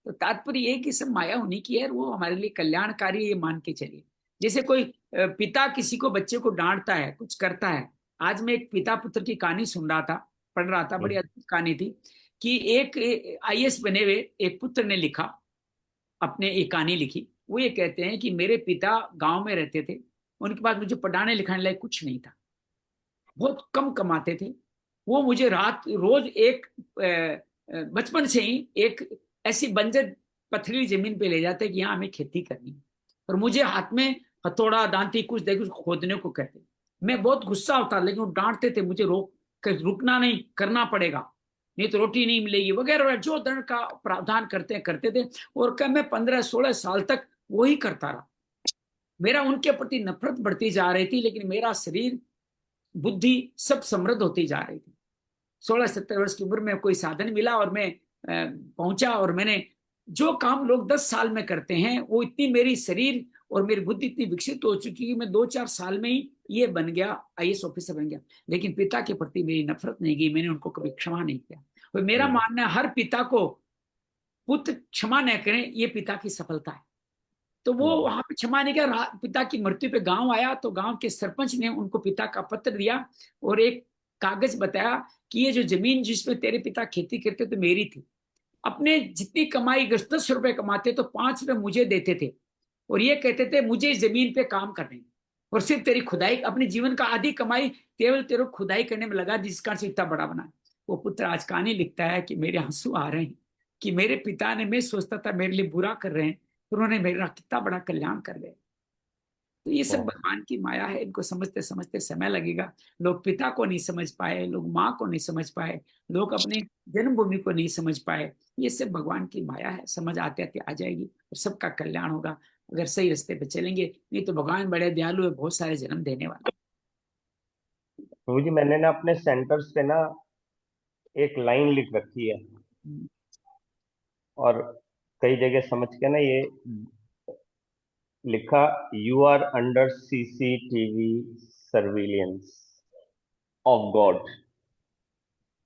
Speaker 1: तो तात्पर्य ये कि सब माया होनी की है, और वो हमारे लिए कल्याणकारी है, ये मान के चलिए। जैसे कोई पिता किसी को बच्चे को डांटता है, कुछ करता है। आज मैं एक पिता पुत्र की कहानी सुन रहा था, पढ़ रहा था, बड़ी अद्भुत कहानी थी। कि एक आईएएस बने हुए एक पुत्र ने लिखा, अपने एक कहानी लिखी। वो ये कहते हैं कि मेरे पिता गांव में रहते थे, उनके पास मुझे पढ़ाने लिखाने लायक कुछ नहीं था, बहुत कम कमाते थे। वो मुझे रात रोज एक बचपन से ही एक ऐसी बंजर पथरीली जमीन पे ले जाते कि यहाँ हमें खेती करनी है, और मुझे हाथ में हथौड़ा दांती कुछ दे कुछ खोदने को कहते। मैं बहुत गुस्सा होता, लेकिन वो डांटते थे मुझे, रुकना नहीं, करना पड़ेगा, नहीं तो रोटी नहीं मिलेगी वगैरह वगैरह, जो दंड का प्रावधान करते थे। और क्या, मैं 15-16 साल तक वही करता रहा। मेरा उनके प्रति नफरत बढ़ती जा रही थी, लेकिन मेरा शरीर बुद्धि सब समृद्ध होती जा रही थी। 16-17 वर्ष की उम्र में कोई साधन मिला और मैं पहुंचा, और मैंने जो काम लोग 10 साल में करते हैं, वो इतनी मेरी शरीर और मेरी बुद्धि इतनी विकसित हो चुकी कि मैं 2-4 साल में ही ये बन गया, आईएएस ऑफिसर बन गया। लेकिन पिता के प्रति मेरी नफरत नहीं गई, मैंने उनको कभी क्षमा नहीं किया। और मेरा मानना है, हर पिता को पुत्र क्षमा न करें, ये पिता की सफलता है। तो वो वहां पे क्षमा नहीं किया। पिता की मृत्यु पे गांव आया, तो गांव के सरपंच ने उनको पिता का पत्र दिया और एक कागज बताया कि ये जो जमीन जिसमें तेरे पिता खेती करते तो मेरी थी। अपने जितनी कमाई 10 रुपए कमाते तो 5 रुपए मुझे देते थे, और ये कहते थे मुझे इस जमीन पे काम करने, और सिर्फ तेरी खुदाई, अपने जीवन का आधी कमाई केवल तेरे खुदाई करने में लगा, जिस कारण से इतना बड़ा बना। वो पुत्र आज कहानी लिखता है कि मेरे आंसू आ रहे हैं कि मेरे पिता ने, मैं सोचता था मेरे लिए बुरा कर रहे हैं, उन्होंने मेरा कितना बड़ा कल्याण कर दिया। तो ये सब भगवान की माया है, इनको समझते समझते समय लगेगा। लोग पिता को नहीं समझ पाए, लोग माँ को नहीं समझ पाए, लोग अपने जन्मभूमि को नहीं समझ पाए। ये सब भगवान की माया है, समझ आते आते आ जाएगी और सबका कल्याण होगा, अगर सही रास्ते पे चलेंगे। नहीं तो भगवान बड़े दयालु है, बहुत सारे जन्म देने वाले।
Speaker 4: प्रभु जी, मैंने ना अपने सेंटर्स पे ना एक लाइन लिख रखी है, और कई जगह समझ के ना ये लिखा, you are under CCTV surveillance of God.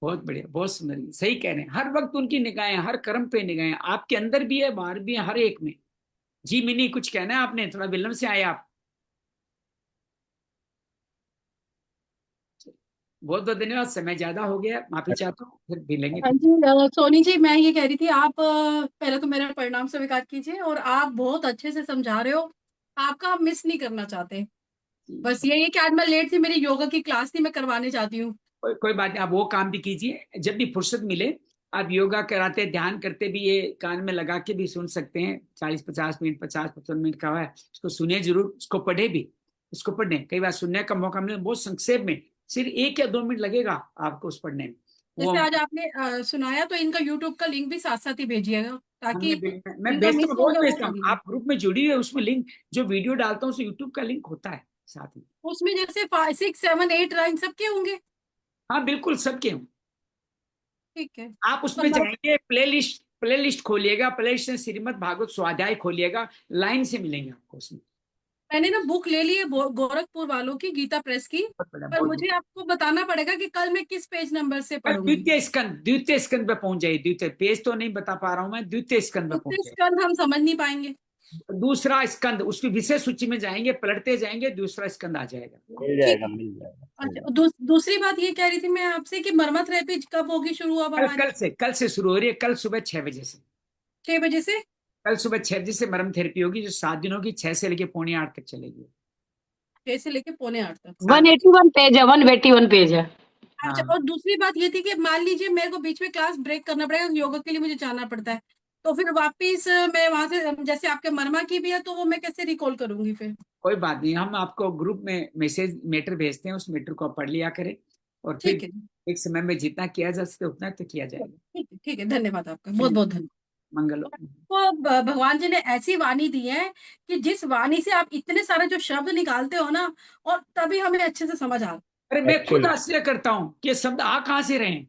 Speaker 1: बहुत बढ़िया, बहुत सुंदर, सही कह रहे हैं। हर वक्त उनकी निगाहें, हर कर्म पे निगाहें, आपके अंदर भी है बाहर भी है, हर एक में। जी मिनी, कुछ कहना है आपने? थोड़ा विलंब से आए आप। बहुत बहुत धन्यवाद, समय ज्यादा हो गया, माफी चाहता हूँ, फिर मिलेंगे
Speaker 5: हाँ
Speaker 1: फिर।
Speaker 5: जी, सोनी जी, मैं ये कह रही थी, आप पहले तो मेरा प्रणाम स्वीकार कीजिए, और आप बहुत अच्छे से समझा रहे हो, आपका हम मिस नहीं करना चाहते। बस यही है कि आज मैं लेट थी, मेरी योगा की क्लास थी, मैं करवाने जाती हूँ।
Speaker 1: कोई बात नहीं, आप वो काम भी कीजिए, जब भी फुर्सत मिले। आप योगा कराते ध्यान करते भी ये कान में लगा के भी सुन सकते हैं, 40-50 मिनट, 50-55 मिनट का है, इसको सुने जरूर, इसको पढ़े भी। इसको पढ़ने कई बार सुनने का मौका मिले, बहुत संक्षेप में, सिर्फ 1 या 2 मिनट लगेगा आपको उस पढ़ने में। वो
Speaker 5: जैसे आज आपने सुनाया, तो इनका यूट्यूब का लिंक भी साथ साथ ही भेजिएगा, ताकि
Speaker 1: मैं
Speaker 5: इनका
Speaker 1: भेजता
Speaker 5: मिस
Speaker 1: हूँ,
Speaker 5: हो
Speaker 1: रोज
Speaker 5: गया वो
Speaker 1: भेजता हूँ।
Speaker 5: पढ़ेंगे।
Speaker 1: आप ग्रुप में जुड़ी हुई है, उसमें लिंक, जो वीडियो डालता हूँ उसमें यूट्यूब का लिंक होता है साथ ही।
Speaker 5: उसमें जैसे 5, 6, 7, 8, 9 सबके होंगे।
Speaker 1: हाँ बिल्कुल, सबके हूँ।
Speaker 5: ठीक है।
Speaker 1: आप उसमें जाएंगे, प्लेलिस्ट खोलिएगा, प्लेलिस्ट में श्रीमद् भागवत स्वाध्याय खोलिएगा, लाइन से मिलेंगे आपको उसमें।
Speaker 5: मैंने ना बुक ले ली है गोरखपुर वालों की, गीता प्रेस की,
Speaker 1: बहुत बड़ा,
Speaker 5: पर
Speaker 1: बहुत
Speaker 5: मुझे आपको बताना पड़ेगा कि कल मैं किस पेज नंबर से
Speaker 1: बड़ा।
Speaker 5: पढ़ूंगी।
Speaker 1: द्वितीय स्कंद पे पहुंच जाइए। द्वितीय पेज तो नहीं बता पा रहा हूं मैं, द्वितीय स्कंद पे पहुंच
Speaker 5: दूसरे स्कंद हम समझ नहीं पाएंगे।
Speaker 1: जाइए। दूसरा स्कंद, उसकी विषय सूची में जाएंगे, पलटते जाएंगे, दूसरा स्कंद आ जाएगा।
Speaker 4: मिल
Speaker 5: ठीक
Speaker 4: जाएगा,
Speaker 5: है।
Speaker 4: मिल जाएगा, मिल
Speaker 5: अच्छा,
Speaker 4: जाएगा।
Speaker 5: दूसरी बात ये कह रही थी मैं आपसे कि मर्मा थेरेपी कब होगी शुरू अब
Speaker 1: कल
Speaker 5: हमारी?
Speaker 1: कल से शुरू हो रही है, कल सुबह 6 बजे से।
Speaker 5: 6 बजे से?
Speaker 1: कल सुबह 6 बजे से मरम थेरेपी होगी, जो 7 दिन होगी, 6 से लेके पौने 8 तक चलेगी।
Speaker 5: 6 से लेके पौने 8 तक।
Speaker 3: 181 पेज है, 181 पेज है।
Speaker 5: अच्छा,
Speaker 1: हाँ।
Speaker 5: और दूसरी बात ये थी कि मान लीजिए मेरे को बीच में क्लास ब्रेक करना पड़ेगा, योगा के लिए मुझे जाना पड़ता है, तो फिर वापस मैं वहां से, जैसे आपके मरमा की भी है, तो वो मैं कैसे रिकॉल करूंगी फिर?
Speaker 1: कोई बात नहीं, हम आपको ग्रुप में मैसेज मैटर भेजते हैं, उस मैटर को आप पढ़ लिया करें, और
Speaker 5: ठीक
Speaker 1: फिर
Speaker 5: है,
Speaker 1: एक समय में जितना किया जा सके उतना तो किया जाएगा।
Speaker 5: ठीक है, धन्यवाद आपका, बहुत बहुत धन्यवाद।
Speaker 1: मंगल हो।
Speaker 5: तो भगवान जी ने ऐसी वाणी दी है कि जिस वाणी से आप इतने सारे जो शब्द निकालते हो ना, और तभी हमें अच्छे से समझ आ।
Speaker 1: अरे मैं खुद
Speaker 4: Actually,
Speaker 1: आश्चर्य करता हूँ कि ये शब्द आ कहाँ से रहे हैं।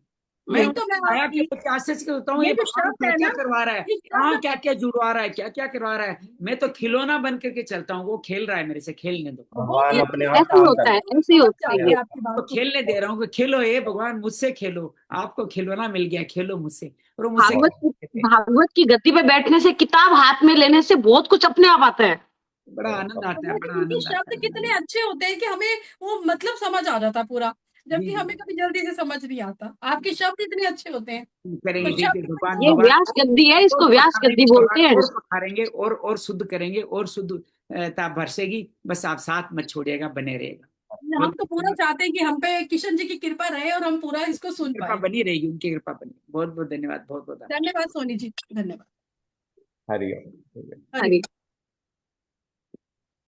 Speaker 1: मैं
Speaker 5: यही तो
Speaker 1: उनको
Speaker 5: मैं
Speaker 1: आया कि आश्चर्य करता हूँ,
Speaker 5: ये
Speaker 1: ये
Speaker 5: जो
Speaker 1: भगवान
Speaker 5: शब्द
Speaker 1: क्या
Speaker 5: है
Speaker 1: क्या
Speaker 5: ना,
Speaker 1: करवा रहा है,
Speaker 5: ये
Speaker 1: कहाँ
Speaker 5: शब्द
Speaker 1: क्या क्या जुड़वा रहा है, क्या क्या करवा रहा है। मैं तो खिलौना बन करके चलता हूँ, वो खेल रहा है मेरे से, खेलने दो।
Speaker 5: बहुत ही
Speaker 4: भगवान अपने आप
Speaker 3: ऐसे ही
Speaker 4: काम
Speaker 3: होता
Speaker 4: कर
Speaker 3: है,
Speaker 4: रहे
Speaker 3: ऐसे ही
Speaker 5: समझ
Speaker 3: होता है
Speaker 5: जाती
Speaker 3: ये।
Speaker 5: है आपकी
Speaker 1: तो
Speaker 5: बात को।
Speaker 1: खेलने दे रहा हूँ कि खेलो ये भगवान, मुझसे खेलो, आपको खिलौना मिल गया, खेलो मुझसे, और वो मुझसे खेलते थे।
Speaker 3: भागवत की गति पे बैठने से, किताब हाथ में लेने से बहुत कुछ अपने आप आता है।
Speaker 1: बड़ा आनंद आता है, बड़ा
Speaker 5: इनके
Speaker 1: आनंद आता
Speaker 5: शब्द कितने
Speaker 1: है।
Speaker 5: अच्छे होते हैं कि हमें वो मतलब समझ आ जाता पूरा,
Speaker 1: जी
Speaker 5: जबकि हमें
Speaker 1: जी,
Speaker 5: कभी जल्दी से समझ नहीं आता। आपके शब्द इतने अच्छे होते हैं,
Speaker 1: करेंगे,
Speaker 5: तो
Speaker 1: देखिए
Speaker 5: शब्द
Speaker 1: भगवान
Speaker 3: ये
Speaker 1: भगवान
Speaker 3: व्यास गद्दी है,
Speaker 1: और
Speaker 3: इसको व्यास
Speaker 1: पखारेंगे,
Speaker 3: गद्दी बोलते हैं।
Speaker 1: भगवान और पखारेंगे, और शुद्ध करेंगे, और शुद्धता बरसेगी। बस आप साथ मत छोड़िएगा, बने रहेगा।
Speaker 5: हम
Speaker 1: बहुत
Speaker 5: तो पूरा चाहते हैं कि हम पे किशन जी की कृपा रहे और हम पूरा इसको सुन
Speaker 1: कृपा
Speaker 5: पाए।
Speaker 1: बनी रहेगी, उनकी कृपा बनी। बहुत बहुत धन्यवाद, बहुत बहुत।
Speaker 5: धन्यवाद सोनी जी, धन्यवाद।
Speaker 4: हरिओम।
Speaker 5: हरि